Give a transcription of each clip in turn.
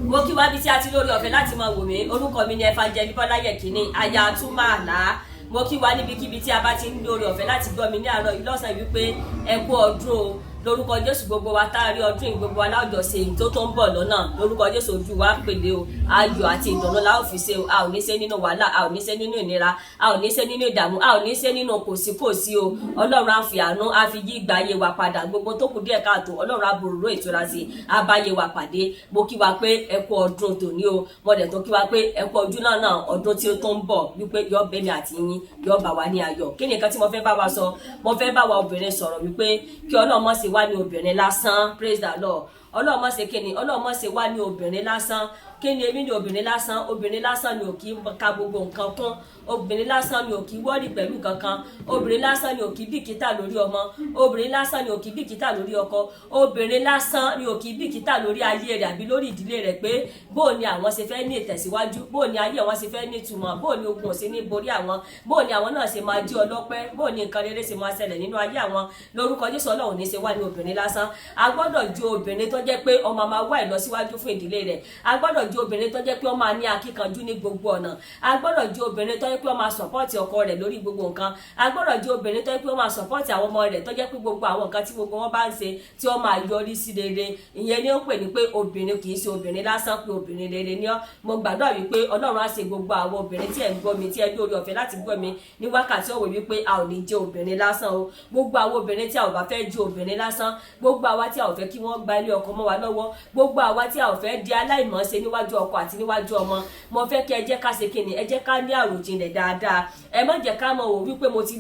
mo kí wá bí tí a ti lórí ọ̀fẹ́ láti máa wò mí. Orúkọ mi ni Evangelist Bọ́láyẹ̀ Kínní aya Túmàlà. Mo kí wá níbikíbi tí a bá ti ń lórí ọ̀fẹ́ láti gbọ́ mi ní àárọ̀ yìí lọ́sàn-án wípé ẹ kú ọdún o. Lórúkọ Jésù gbogbo wa tá a rí ọdún yìí gbogbo wa láwùjọ ṣe èyí tó ń bọ̀ lọ́nà. Lórúkọ Jésù ojú wa pèlè o. Ayọ̀ àti ìdùnnú la ó fi ṣe o. A ò ní ṣe nínú wàhálà, a ò ní ṣe nínú ìnira, a ò ní ṣe nínú ìdààmú, a ò ní ṣe nínú kòsíkòsí o. Ọlọ́run á fi àánú á fi yí ìgbà ayé wa padà. Gbogbo tó kù díẹ̀ káàtó Ọlọ́run á borò ìtura sí abáyé wa pàdé. Mo kí wa pé ẹ kú ọdún tòní o. Mo dẹ̀ tó kí wa pé ẹ kú ọdún náà ọdún tí ó tó ń bọ̀ wípé yọ bẹ́mi àti yín yọ bà wá ní ayọ̀. Kí ni nǹkan tí mo fẹ́ bá wa sọ? Mo fẹ́ bá wa obìnrin sọ̀rọ̀ wípé kí Ọlọ́run má ṣe wá ní obìnrin lásán. Praise the Lord. Ọlọ́run má ṣe kíni, Ọlọ́run má ṣe wá ní obìnrin lásán. Kí ni èmi ní obìnrin lásán? Obìnrin lásán ni ò kí ka gbogbo nǹkan kún. Obìnrin lásán ni ò kí wọ́ọ̀rì pẹ̀lú kankan. Obìnrin lásán ni ò kí bìkítà lórí ọmọ. Obìnrin lásán ni ò kí bìkítà lórí ọkọ. Obìnrin lásán ni ò kí bìkítà lórí ayé rẹ̀ àbí lórí ìdílé rẹ̀ pé bó ni àwọn ṣe fẹ́ ní ìtẹ̀síwájú, bó ni ayé àwọn ṣe fẹ́ ní ìtumọ̀, bó ni ogun ò ṣe ní borí àwọn, bó ni àwọn náà ṣe máa jí ọlọ́pẹ́, bó ni nǹkan rere ṣe máa ṣẹlẹ̀ nínú ayé àwọn. Lórúkọ Jésù Ọlọ́run ní ṣe wá ní obìnrin lásán. A gbọ́dọ̀ ju obìnrin tó jẹ́ pé ọmọ máa wá ìlọsíwájú fún ìdílé rẹ̀. A gbọ́dọ̀ ju obìnrin tó jẹ́ pé ó máa ní akíkanjú ní gbogbo ọ̀nà. A gbọ́dọ̀ ju obìnrin tó jẹ́ pé ó máa sọ̀pọ́ọ̀tì ọkọ rẹ̀ lórí gbogbo nǹkan. A gbọ́dọ̀ ju obìnrin tó jẹ́ pé ó máa sọ̀pọ́ọ̀tì àwọn ọmọ rẹ̀ tó jẹ́ pé gbogbo àwọn nǹkan tí gbogbo wọn bá ń ṣe tí ó máa yọrí sí rere. Ìyẹn ni ó ń pè ní pé obìnrin kì í ṣe obìnrin lásán, pé obìnrin rere ni ọ́. Mo gbàdúrà wípé Ọlọ́run á ṣe gbogbo àwọn obìnrin tí ẹ ń gbọ́ mi, tí ẹ ní orí ọ̀fẹ́ láti gbọ́ mi ní wákàtí ọ̀wọ̀ wípé a ò ní jẹ́ obìnrin lásán o. Gbogbo àwọn obìnrin tí a ò bá fẹ́ jẹ́ obìnrin lásán, gbogbo àwa tí a ò fẹ́ kí wọ́n gba ilé ọkọ mọ́ wa lọ́wọ́, gbogbo àwa tí a ò fẹ́ di aláìmọ̀ọ́ṣe níwájú ọkọ àti níwájú ọmọ, mo fẹ́ kí ẹ jẹ́ ká ṣe kíni, ẹ jẹ́ ká ní àròjinlẹ̀ dáadáa. Ẹ má jẹ́ ká mọ̀ wò wípé mo ti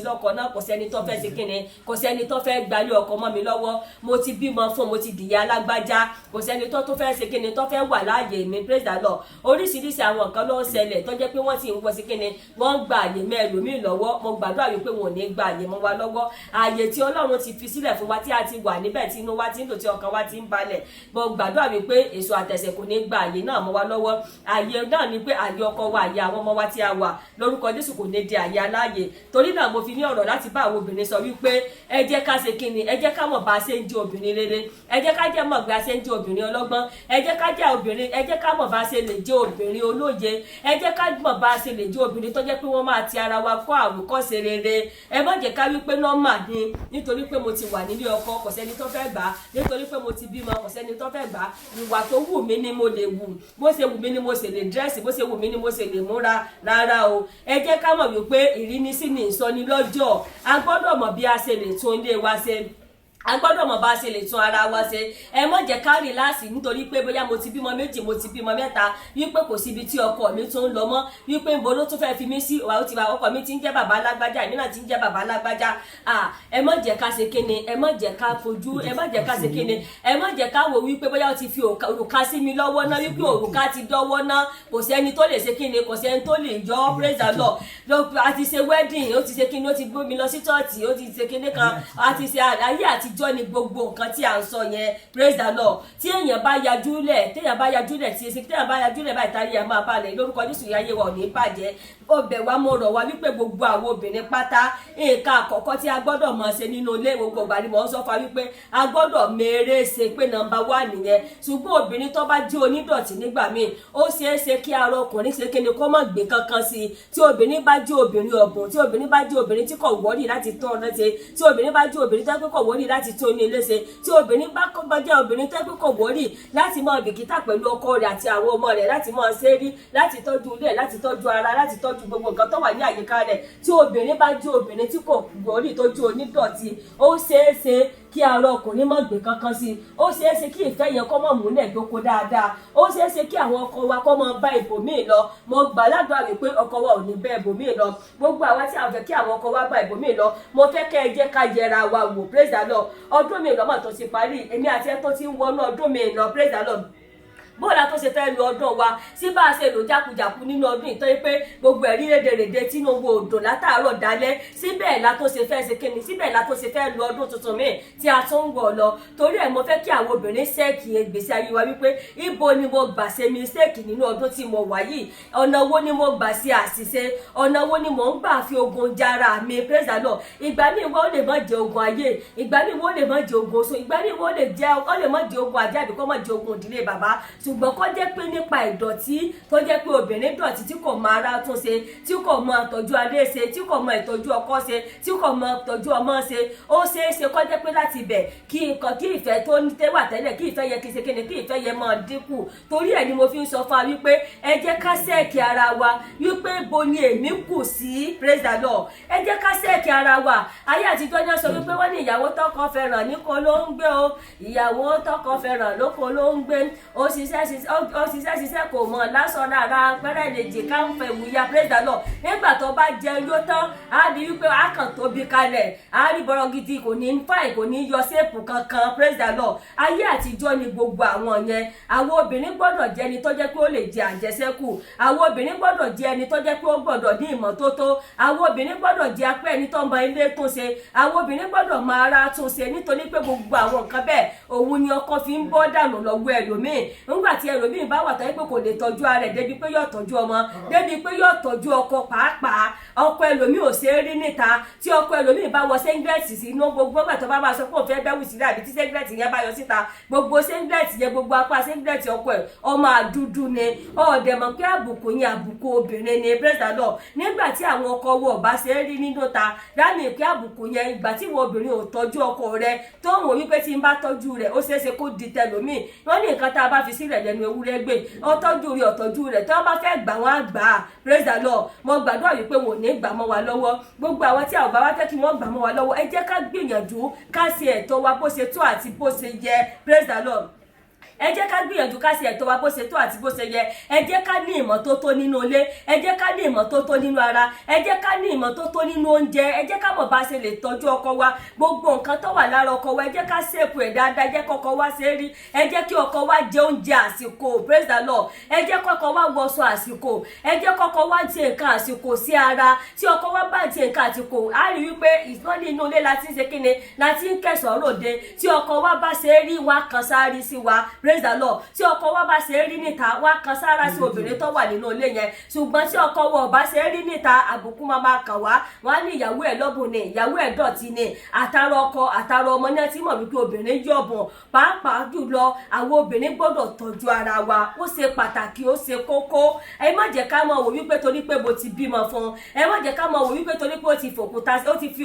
lọ́kọ náà kò sẹ́ni tó fẹ́ ṣe kíni, kò sẹ́ni tó fẹ́ gba ilé ọkọ mọ́ mi lọ́wọ́. Mo ti bímọ fún, mo ti dìyà alágbájá, kò sẹ́ni tó fẹ́ ṣe kíni, tó fẹ́ wà láàyè mi. Praise the Lord. Oríṣiríṣi àwọn nǹkan ló ń ṣẹlẹ̀ tó jẹ́ pé wọ́n ti ń wọ sí kíni, wọ́n gba àyè mẹ́lòmíì lọ́wọ́. Mo gbàdúrà wípé wọn ò ní gba àyè mọ́ wa lọ́wọ́. Àyè tí Ọlọ́run ti fi sílẹ̀ fún wa tí a ti wà níbẹ̀ tí inú wa ti ń dùn tí ọkàn wa ti ń balẹ̀. Mo gbàdúrà wípé èso àtẹ̀sẹ̀ kò ní gba àyè náà mọ́ wa lọ́wọ́. Àyè náà ni pé àyè ọkọ wa, àyè àwọn ọmọ wa tí a wà lórúkọ Jésù kò ní di àyè aláàyè. Torí náà mo fi ní ọ̀rọ̀ láti bá àwọn obìnrin sọ wípé ẹ jẹ́ ká ṣe kíni, ẹ jẹ́ ká mọ̀ bá a ṣe ń jẹ́ obìnrin rere, ẹ jẹ́ ká jẹ́ mọ̀ bí a ṣe ń jẹ́ obìnrin ọlọ́gbọ́n, ẹ jẹ́ ká jẹ́ obìnrin, ẹ jẹ́ ká mọ̀ bá a ṣe lè jẹ́ obìnrin olóye, ẹ jẹ́ ká mọ̀ bá a ṣe lè jẹ́ obìnrin tó jẹ́ pé wọ́n máa ti ara wa kọ́ àwòkọ́ṣe rere. Ẹ má jẹ́ ká wípé nọ́mà ni nítorí pé mo ti wà nílé ọkọ kò sẹ́ni tó fẹ́ gbà, nítorí pé mo ti bímọ kò sẹ́ni tó fẹ́ gbà. Ìwà tó wù mí ni mo lè wù, bó ṣe wù mí ni mo ṣe lè dírẹ́sì, bó ṣe wù mí ni mo ṣe lè múra. Rárá o, ẹ jẹ́ ká mọ̀ wípé ìrínisí ni ìsọnilọ́jọ̀. A gbọ́dọ̀ mọ̀ bí a ṣe lè tún ilé wa ṣe. A gbọ́dọ̀ mọ̀ bá a ṣe lè tún ara wa ṣe. Ẹ má jẹ́ ká rìláàsì nítorí pé bóyá mo ti bímọ méjì, mo ti bímọ mẹ́ta, wípé kò síbi tí ọkọ mi tún ń lọ mọ́, wípé ibo ló tún fẹ́ fi mí sí. Ó ti wá ọkọ mi ti ń jẹ́ bàbá lágbájá, èmi náà ti ń jẹ́ bàbá lágbájá. Ẹ má jẹ́ ká ṣe kíni, ẹ má jẹ́ ká fojú, ẹ má jẹ́ ká ṣe kíni, ẹ má jẹ́ ká wò wípé bóyá ó ti fi òrùka sí mi lọ́wọ́ náà, wípé òrùka ti dọ́wọ́ náà, kò sẹ́ni tó lè ṣe kíni, kò sẹ́ni tó lè yọ. Praise the Lord. A ti ṣe wedding, ó ti ṣe kíni, ó ti gbé mi lọ sí church, ó ti ṣe kíni kan, a ti ṣe ayé àtijọ́ ni gbogbo nǹkan tí a ń sọ yẹn. Praise the Lord. Tí èèyàn bá yajú lẹ̀, téèyàn bá yajú lẹ̀ tí èsì téèyàn bá yajú lẹ̀ báyìí tárí ẹ̀ máa balẹ̀. Lórúkọ Jésù ìyáyé wa ò ní bàjẹ́. Ọbẹ̀ wa mo rọ̀ wá wípé gbogbo àwọn obìnrin pátá nǹkan àkọ́kọ́ tí a gbọ́dọ̀ mọ̀ ṣe nínú ilé gbogbo ìgbà ni mò ń sọ fún wa wípé a gbọ́dọ̀ mèrè ṣe pé nọ́mbà 1 nìyẹn. Ṣùgbọ́n obìnrin tó bá jẹ́ onídọ̀tí nígbà míì ó ṣeé ṣe kí ara ọkùnrin ṣe kíni kó má gbé kankan sí i. Tí obìnrin bá jẹ́ obìnrin ọ̀bùn, tí obìnrin bá jẹ́ obìnrin tí kò wọ́rì láti tọ́ ọ̀nà ṣe, tí obìnrin bá jẹ́ obìnrin tó kò wọ́rì láti tó ní ilé ṣe, tí obìnrin bá jẹ́ obìnrin tó kò wọ́rì láti máa bìkítà pẹ̀lú ọkọ rẹ̀ àti àwọn ọmọ rẹ̀, láti máa ṣe rí, láti tọ́jú ilé, láti tọ́jú ara, láti tọ́jú gbogbo nǹkan tó wà ní àyíká rẹ̀. Tí obìnrin bá jẹ́ obìnrin tí kò wọ́rì tó jẹ́ onídọ̀tí, ó ṣeé ṣe kí ara ọkùnrin má gbé kankan sí i. Ó ṣeé ṣe kí ìfẹ́ yẹn kó mọ̀ múlẹ̀ dóko dáadáa. Ó ṣeé ṣe kí àwọn ọkọ wa kó máa bá ibòmíì lọ. Mo gbà ládùúrà wípé ọkọ wa ò ní bá ibòmíì lọ. Gbogbo àwa tí a fẹ́ kí àwọn ọkọ wa bá ibòmíì lọ, mo fẹ́ kẹ́ ẹ jẹ́ ká yẹra wa wò. Praise the Lord. Ọdún mi lọ́mọ tó ti parí, èmi àti ẹ tó ti ń wọnú ọdún mi lọ. Praise the Lord. bóòlà tó ṣe fẹ́ lu ọdún wa sí bá a ṣe lò jákujàku nínú ọdún ìtọ́ pé gbogbo ẹ̀rí rédèrèdè Tinubu òdò látàárọ̀ dalẹ́ síbẹ̀ la tó ṣe fẹ́ ṣe kíni síbẹ̀ la tó ṣe fẹ́ lu ọdún tuntun míì tí a tún ń wọ̀ lọ torí ẹ̀ mo fẹ́ kí àwọn obìnrin ṣẹ́ẹ̀kì ìgbésí ayé wa wípé ibo ni mo gbà ṣe mistake nínú ọdún tí mo wà yìí ọ̀nà wo ni mo gbà ṣe àṣìṣe ọ̀nà wo ni mo ń gbà fi ogun jara mi praise the Lord ìgbà míì wọ́n lè má jẹ ogun ayé ìgbà míì wọ́n lè má jẹ ogun oṣù ìgbà míì wọ́n lè má jẹ ogun ajé àbí kó má jẹ ogun ìdílé bàbá ṣùgbọ́n kó jẹ́ pé nípa ìdọ̀tí tó jẹ́ pé obìnrin dọ̀tí tí kò mọ ara tún ṣe, tí kò mọ ìtọ́jú alé ṣe, tí kò mọ ìtọ́jú ọkọ ṣe, tí kò mọ ìtọ́jú ọmọ ṣe, ó ṣeé ṣe kó jẹ́ pé láti ibẹ̀ kí ìfẹ́ tó ní tẹ́wà tẹ́lẹ̀ kí ìfẹ́ yẹ kí ṣe kíni kí ìfẹ́ yẹ máa dínkù. Torí ẹ̀ ni mo fi ń sọ fún wa wípé ẹ jẹ́ ká ṣẹ́ẹ̀kì ara wa wípé bo ni èmi kù sí, praise the Lord. Ẹ jẹ́ ká ṣẹ́ẹ̀kì ara wa. Ayé àtijọ́ ní sọ wípé wọ́n ní ìyàwó tọkọ fẹ́ràn níko ló ń gbé o, ìyàwó tọkọ fẹ́ràn lóko ló ń gbé, ó ṣiṣẹ́ kò mọ̀ lásán lára pẹ́rẹ́ lè jì ká ń fẹ́ wúya, praise the Lord. Nígbà tó bá jẹun yó tán á rí wípé á kàn tóbi kalẹ̀, á rí bọ́rọ̀ gidi, kò ní fáì, kò ní yọ séèpù kankan, praise the Lord. Ayé àtijọ́ ni gbogbo àwọn yẹn. Àwọn obìnrin gbọ́dọ̀ jẹ́ ẹni tó jẹ́ pé ó lè jẹ àjẹsẹ́kù, àwọn obìnrin gbọ́dọ̀ jẹ́ ẹni tó jẹ́ pé ó gbọ́dọ̀ ní ìmọ́tótó, àwọn obìnrin gbọ́dọ̀ jẹ́ apẹ́ ẹni tó mọ ilé tún ṣe, àwọn obìnrin gbọ́dọ̀ mọ ara tún ṣe, nítorí pé gbogbo àwọn nǹkan bẹ́ẹ̀ òun ni ọkọ fi ń bọ́ dànù lọ́wọ́ ẹlòmíì. Nígbà tí ẹlòmíì bá wà tọ́jú pé kò lè tọ́jú ara rẹ̀ débi pé yóò tọ́jú ọmọ, débi pé yóò tọ́jú ọkọ pàápàá, ọkọ ẹlòmíì ò ṣe é rí níta. Tí ọkọ ẹlòmíì bá wọ sẹ́ńgẹ̀tì sínú gbogbo ọgbà tó bá máa sọ pé òun fẹ́ bẹ́wù sílẹ̀ àbí tí sẹ́ńgẹ̀tì yẹn bá yọ síta, gbogbo sẹ́ńgẹ̀tì yẹn, gbogbo apá sẹ́ńgẹ̀tì ọkọ ẹ̀ ọmọ àdúdú ni. Ọ̀dẹ̀ mọ̀ pé àbùkù yẹn àbùkù obìnrin ni, praise the Lord. Nígbà tí àwọn ọkọ wọ̀ bá ṣe é rí nínú ta, dáàmì pé àbùkù yẹn ìgbà tí wọ́n obìnrin ò tọ́jú ọkọ rẹ̀ tó ń wò wípé tí ń bá tọ́jú rẹ̀ ó ṣeéṣe kó di tẹlòmíì. Wọ́n ní nǹkan tá a bá fi sílẹ̀ lẹ́nu ewúrẹ́ gbé, ọtọ́jú rẹ̀ ọ̀tọ́jú rẹ̀ tí wọ́n bá fẹ́ gbà wọ́n á gbà á, praise the Lord. Mo gbàdúrà wípé wò ní gbà mọ́ wa lọ́wọ́. Gbogbo àwọn tí àwọn bá wá fẹ́ kí wọ́n gbà mọ́ wa lọ́wọ́, ẹ jẹ́ ká gbìyànjú ká ṣe ẹ̀tọ́ wa bó ṣe tó àti bó ṣe yẹ, praise the Lord. Ẹ jẹ́ ká gbìyànjú ká ṣe ẹ̀tọ́ wa bó ṣe tó àti bó ṣe yẹ. Ẹ jẹ́ ká ní ìmọ́tótó nínú ilé, ẹ jẹ́ ká ní ìmọ́tótó nínú ara, ẹ jẹ́ ká ní ìmọ́tótó nínú oúnjẹ, ẹ jẹ́ ká mọ̀ bá ṣe lè tọ́jú ọkọ wa. Gbogbo nǹkan tó wà lára ọkọ wa ẹ jẹ́ ká ṣèpù ẹ̀ dáadáa, ẹ jẹ́ kọ́kọ́ wa ṣe rí, ẹ jẹ́ kí ọkọ wa jẹ oúnjẹ àsìkò, praise the Lord. Ẹ jẹ́ kọ́kọ́ wa wọṣọ àsìkò, ẹ jẹ́ kọ́kọ́ wa ti nǹkan àsìkò sí ara. Tí ọkọ wa bá ti nǹkan àsìkò, á rí wípé ìsọ́ní inú ilé láti ń ṣe kíni, láti ń kẹsàn-án ròde. Tí ọkọ wa bá ṣe rí wa kan sáré sí wa, praise the Lord. Tí ọkọ wa bá ṣe rí níta wá kan sára sí obìnrin tó wà nínú ilé yẹn. Ṣùgbọ́n tí ọkọ wa bá ṣe rí níta, àbùkù máa kàn wá. Wọ́n á ní ìyàwó ẹ̀ lọ́bùn ni, ìyàwó ẹ̀ dọ̀tí ni. Àtàrà ọkọ àtàrà ọmọ náà tí mọ̀ wípé obìnrin yọ̀bùn. Pàápàá jùlọ àwọn obìnrin gbọ́dọ̀ tọ́jú ara wa, ó ṣe pàtàkì, ó ṣe kókó. Ẹ má jẹ́ ká mọ̀ wò wípé torí pé mo ti bímọ fún, ẹ má jẹ́ ká mọ̀ wò wípé torí pé ó ti fi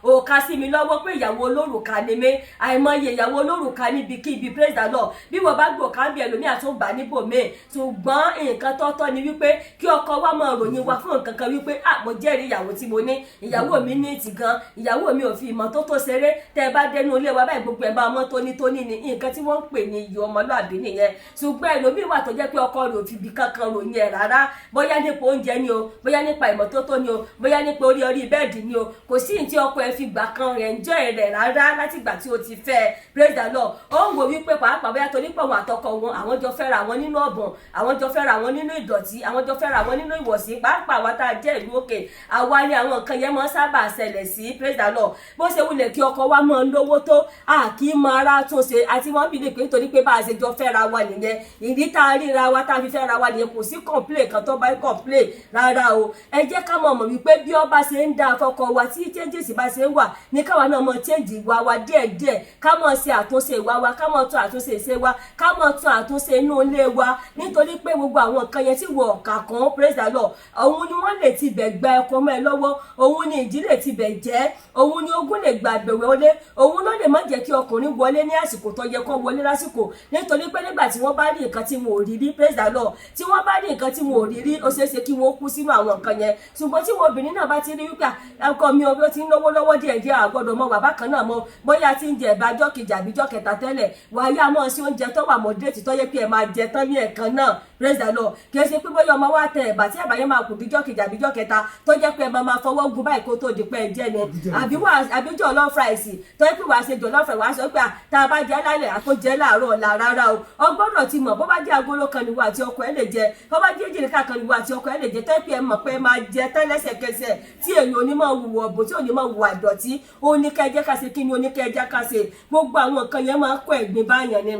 òkà sí mi lọ́wọ́ pé ìyàwó olórùka ni mí. Àìmọye ìyàwó olórùka níbikíbi, praise the Lord. Bí wọ́n bá gbò ká bí ẹlòmíì àtúngbà níbò míì. Ṣùgbọ́n nǹkan tọ́tọ́ ni wípé kí ọkọ wa máa ròyìn wa fún nǹkan kan wípé mo jẹ́rìí ìyàwó tí mo ní, ìyàwó mi ní ìtì gan, ìyàwó mi ò fi ìmọ́tótó ṣeré. Tẹ́ ẹ bá dénú ilé wa báyìí gbogbo ẹ̀ máa mọ́ tónítóní ni, nǹkan tí wọ́n ń pè ní iyì ọmọlúàbí nìyẹn. Ṣùgbọ́n ẹlòmíì wà tó jẹ́ pé ọkọ rẹ̀ ò fi ibi kankan ròyìn ẹ̀ rárá, bóyá nípa oúnjẹ ni o, bóyá nípa ìmọ́tótó ni o, bóyá nípa orí bẹ́ẹ̀dì ni o. Kò sí ní tí ọkọ ẹ̀ fi gbà kan rẹ̀ ń jẹ́ rẹ̀ rárá láti ìgbà tí o ti fẹ́, praise the Lord. Ó ń wò wípé pàápàá bóyá torí pé òun àtọkọ wọn àwọn jọ fẹ́ra wọn nínú ọ̀bùn, àwọn jọ fẹ́ra wọn nínú ìdọ̀tí, àwọn jọ fẹ́ra wọn nínú ìwọ̀sí. Pàápàá wa tá a jẹ́ ìlú òkè, àwa ni àwọn nǹkan yẹn máa ń sábà ṣẹlẹ̀ sí, praise the Lord. Bó ṣe wulẹ̀ kí ọkọ wa máa ń lówó tó, kì í mọ ara tún ṣe, àti wọ́n bí lè pé nítorí pé bá a ṣe jọ fẹ́ra wa nìyẹn, ìdí tá a ríra wa tá a fi fẹ́ra wa nìyẹn, kò sí complain kan tó bá complain rárá o. Ẹ jẹ́ ká mọ̀ wípé bí ọba ṣe ń dá fọ́kọ wa tí changes bá ṣe ń wà ní káwa náà mọ̀ change ìwà wa díẹ̀díẹ̀, ká mọ̀ ṣe àtúnṣe ìwà wa, ká mọ̀ tún àtúnṣe ìṣe wa, ká mọ̀ tún àtúnṣe inú ilé wa. Nítorí pé gbogbo àwọn nǹkan yẹn tí wọ́n kà kan, praise the Lord, òun ni wọ́n lè ti bẹ̀ gba ẹ̀kọ́ mọ́ ẹ lọ́wọ́, òun ni ìdí lè ti bẹ̀ jẹ́, òun ni ogún lè gba àgbẹ̀wẹ̀ wọlé, òun ló lè má jẹ́ kí ọkùnrin wọlé ní àsìkò tó yẹ kó wọlé lásìkò. Nítorí pé nígbà tí wọ́n bá rí nǹkan tí wọn ò rí rí, praise the Lord, tí wọ́n bá rí nǹkan tí wọn ò rí rí, ó ṣeé ṣe kí wọ́n kú sínú àwọn nǹkan yẹn. Ṣùgbọ́n tí wọn obìnrin náà bá ti rí wípé ọkọ mi ó ti ń lówó lọ́wọ́ díẹ̀díẹ̀, àgbọ̀dọ̀ mọ bàbá kan náà mọ bóyá ti ń jẹ ẹ̀bà ọjọ́ kejì àbí ọjọ́ kẹta tẹ́lẹ̀, wàá mọ̀ sí oúnjẹ tó wà moderate tó yẹ kí ẹ máa jẹ tán ní ẹ̀kan náà, praise the Lord. Kì í ṣe pé bóyá ọmọ wa tẹ ẹ̀bà tí ẹ̀bà yẹn máa kù díjọ́ kejì àbí ọjọ́ kẹta tó jẹ́ pé ẹ máa fọwọ́ gun báyìí kó tó di pé ẹ jẹ́ ni, àbí jollof rice tó yẹ pé wàá ṣe jollof rice wàá sọ pé tá a bá jẹ lálẹ́ àkójẹ láàárọ̀ ọ̀la rárá o. Ọ gbọ́dọ̀ ti mọ̀ bó bá jẹ́ agolo kan níwọ̀ àti ọkọ ẹ lè jẹ, bó bá jẹ́ jìnnìkà kan níwọ̀ àti ọkọ ẹ lè jẹ, tó yẹ pé ẹ mọ̀ pé ẹ máa jẹ tán lẹ́sẹ̀kẹsẹ̀ tí èyí onímọ̀ wùwọ̀ ọ̀bùn tí onímọ̀ wùwà ìdọ̀tí, oníkẹ́jẹ́ ká ṣe kí ni oníkẹ́jẹ́ ká ṣe. Gbogbo àwọn nǹkan yẹn máa ń kó ẹ̀gbin báyàn ni.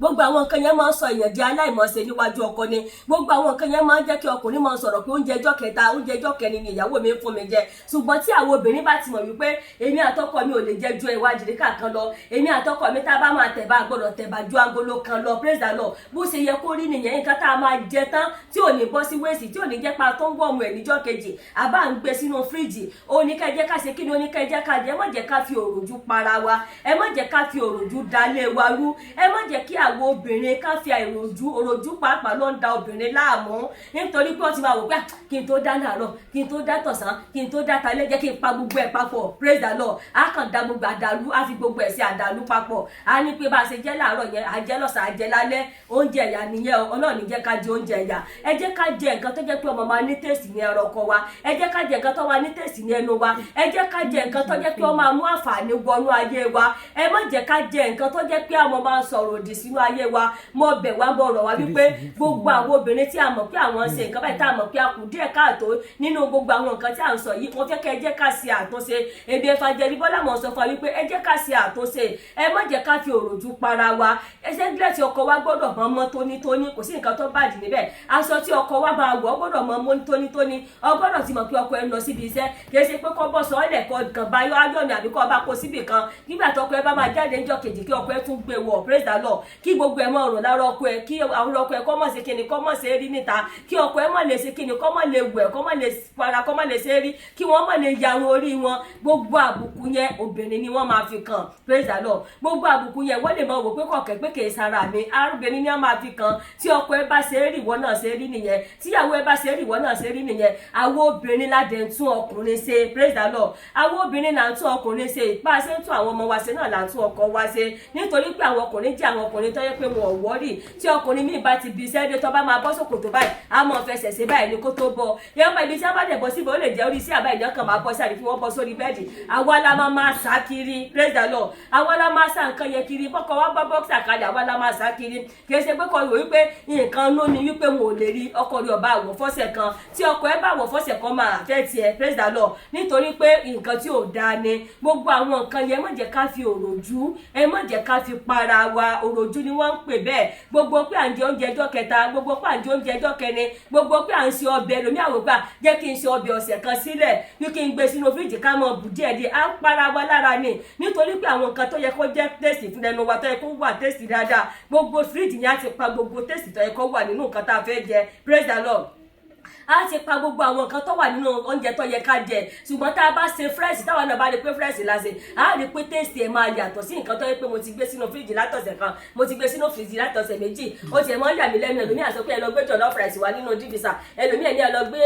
gbogbo àwọn nǹkan yẹn máa ń sọ èèyàn di aláìmọ̀ọ́ṣe níwájú ọkọ ni gbogbo àwọn nǹkan yẹn máa ń jẹ́ kí ọkùnrin máa sọ̀rọ̀ pé oúnjẹ ọjọ́ kẹta oúnjẹ ọjọ́ kẹrin ni ìyàwó mi ń fún mi jẹ ṣùgbọ́n tí àwọn obìnrin bá ti mọ̀ wípé èmi àtọkọ mi ò lè jẹ ju ẹwà jìríkà kan lọ èmi àtọkọ mi tá a bá máa tẹ̀bà gbọ́dọ̀ tẹ̀bà ju agolo kan lọ praise the Lord bó ṣe yẹ kó rí nìyẹn nǹkan tá a máa jẹ tán tí ò ní bọ́ sí wéèsì tí ò ní jẹ́ pa tó ń wọ̀mù ẹ̀ níjọ́ kejì àbá ń gbé sínú fíríjì oníkẹ́jẹ́ ká ṣe kí ni oníkẹ́jẹ́ ká jẹ ẹ má jẹ́ ká fi òròjú para wa ẹ má jẹ́ ká fi òròjú dalé wa rú ẹ má jẹ́ kí àwọn obìnrin ká fi òròjú pàápàá ló ń da obìnrin láàmú nítorí pé wọ́n ti máa wò pé kí n tó dá láàárọ̀ kí n tó dá tọ̀sán kí n tó dá talẹ́ jẹ́ kí n pa gbogbo ẹ̀ papọ̀ praise the Lord á kàn da gbogbo àdàlú á fi gbogbo ẹ̀ sí àdàlú papọ̀ á ní pé bá a ṣe jẹ́ láàárọ̀ yẹn àjẹ́ lọ́sàn àjẹ́ lálẹ́ oúnjẹ ẹ̀yà nìyẹn Ọlọ́run ní jẹ́ ká jẹ oúnjẹ ẹ̀yà ẹ jẹ́ ká jẹ nǹkan tó jẹ́ pé ọmọ máa ní tèsì ní ẹran ọkọ wa ẹ jẹ́ ká jẹ nǹkan tó máa ní tèsì ní ẹnu wa ẹ jẹ́ ká jẹ nǹkan tó jẹ́ pé ó máa mú àǹfààní wọnú ayé wa ẹ má jẹ́ ká jẹ nǹkan tó jẹ́ pé àwọn máa ń sọ̀rọ̀ òdì sínú ayé wa mo bẹ̀ wá mo rọ̀ wá wípé gbogbo àwọn obìnrin tí a mọ̀ pé àwọn ṣe nǹkan báyìí tá a mọ̀ pé a kù díẹ̀ káàtó nínú gbogbo àwọn nǹkan tí à ń sọ yìí mo fẹ́ kẹ́ ẹ jẹ́ ká ṣe àtúnṣe èdè Evangelist Bọ́lá mọ̀ sọ fún wa wípé ẹ jẹ́ ká ṣe àtúnṣe ẹ má jẹ́ ká fi òròjú para wa ẹsẹ̀ gílẹ̀tì ọkọ wa gbọ́dọ̀ mọ́ tónítóní kò sí nǹkan tó bàjẹ́ níbẹ̀ aṣọ tí ọkọ wa máa wọ̀ gbọ́dọ̀ mọ́ tónítóní ọ gbọ́dọ̀ ti mọ̀ pé ọkọ ẹ lọ síbi iṣẹ́ kìí ṣe pé kọ́ bọ́ sọ ọ́lẹ̀ kọ́ kàn bá yọ ayọ̀ ní àbí kọ́ bá kó síbì kan nígbà tọkọ ẹ bá máa jáde níjọ́ kejì kí ọkọ ẹ tún gbé wọ̀ praise the Lord kí gbogbo ẹ mọ̀ ọ̀rùn lára ọkọ ẹ kí àwọn ọkọ ẹ kọ́ mọ̀ ṣe kíni kọ́ mọ̀ ṣe rí níta kí ọkọ ẹ mọ̀ lè ṣe kíni kọ́ mọ̀ lè wẹ̀ kọ́ mọ̀ lè para kọ́ mọ̀ lè ṣe rí kí wọ́n mọ̀ lè yarun orí wọn gbogbo àbùkù yẹn obìnrin ni wọ́n máa fi kàn praise the Lord gbogbo àbùkù yẹn wọ́n lè mọ̀ wò pé kọ̀kẹ́ pé kì í sara mi arúgbìnrin ni wọ́n máa fi kàn tí ọkọ ẹ bá ṣe rí ìwọ náà ṣe rí nìyẹn tíyàwó ẹ bá ṣe rí ìwọ náà ṣe rí nìyẹn àwọn obìnrin ládẹ ń tún ọkùnrin ṣe praise the Lord àwọn obìnrin là ń tún ọkùnrin ṣe bá a ṣe ń tún àwọn ọmọ wa ṣe náà là ń tún ọkọ wa ṣe nítorí pé àwọn ọkùnrin jẹ́ àwọn ọkùnrin tó yẹ pé wọn ò wọ́rì tí ọkùnrin míì bá ti bí iṣẹ́ dé tó bá máa bọ́ sókòtò báyìí á mọ̀ fẹsẹ̀ ṣe báyìí ni kó tó bọ̀ yẹn mọ ibi tí wọ́n bá dẹ̀ bọ́ síbi ó lè jẹ́ orí sí àbá ìyàn kan máa bọ́ sí àdìfí wọ́n bọ́ sórí bẹ́ẹ̀dì àwa la máa sá kiri praise the Lord àwa la máa sá nǹkan yẹn kiri bọ́kọ wa bọ́ bọ́ksà kalẹ̀ àwa la máa sá kiri kì í ṣe pé kọ́ ìwé wípé nǹkan ló ní wípé wọn ò lè rí ọkọ rẹ̀ ọba àwọ̀ fọ́sẹ̀ kan tí ọkọ ẹ bá àwọ̀ fọ́sẹ̀ kan máa fẹ́ tiẹ̀ praise the Lord nítorí pé nǹkan tí ò dáa ni gbogbo àwọn nǹkan yẹn má jẹ́ ká fi òròjú ẹ má jẹ́ ká fi para wa òròjú ni wọ́n ń pè bẹ́ẹ̀ gbogbo pé à ń jẹ oúnjẹ ọjọ́ kẹta gbogbo pé à ń jẹ oúnjẹ ọjọ́ kẹrin gbogbo pé à ń ṣe ọbẹ̀ lómi àwògbà jẹ́ kí n ṣe ọbẹ̀ ọ̀sẹ̀ kan sílẹ̀ bí kí n gbé sínú fíríjì ká mọ̀ bù díẹ̀ díẹ̀ à ń para wa lára ni nítorí pé àwọn nǹkan tó yẹ kó jẹ́ tẹ́sì fún ẹnu wa tó yẹ kó wà tẹ́sì dáadáa gbogbo fíríjì yẹn á ti pa gbogbo tẹ́sì tó yẹ kó wà nínú nǹkan tá a fẹ́ jẹ praise the Lord a ti pa gbogbo àwọn nǹkan tó wà nínú oúnjẹ tó yẹ ká jẹ ṣùgbọ́n tá a bá ṣe fresh táwọn náà bá rí pé fresh la ṣe a rí pé taste ẹ̀ máa yàtọ̀ sí nǹkan tó yẹ pé mo ti gbé sínú fíríjì látọ̀sẹ̀ kan mo ti gbé sínú fíríjì látọ̀sẹ̀ méjì ó tiẹ̀ máa ń yà mí lẹ́nu ẹlòmíà sọ pé ẹ lọ gbé jollof rice wá nínú dífìsà ẹlòmíà ní ẹ lọ gbé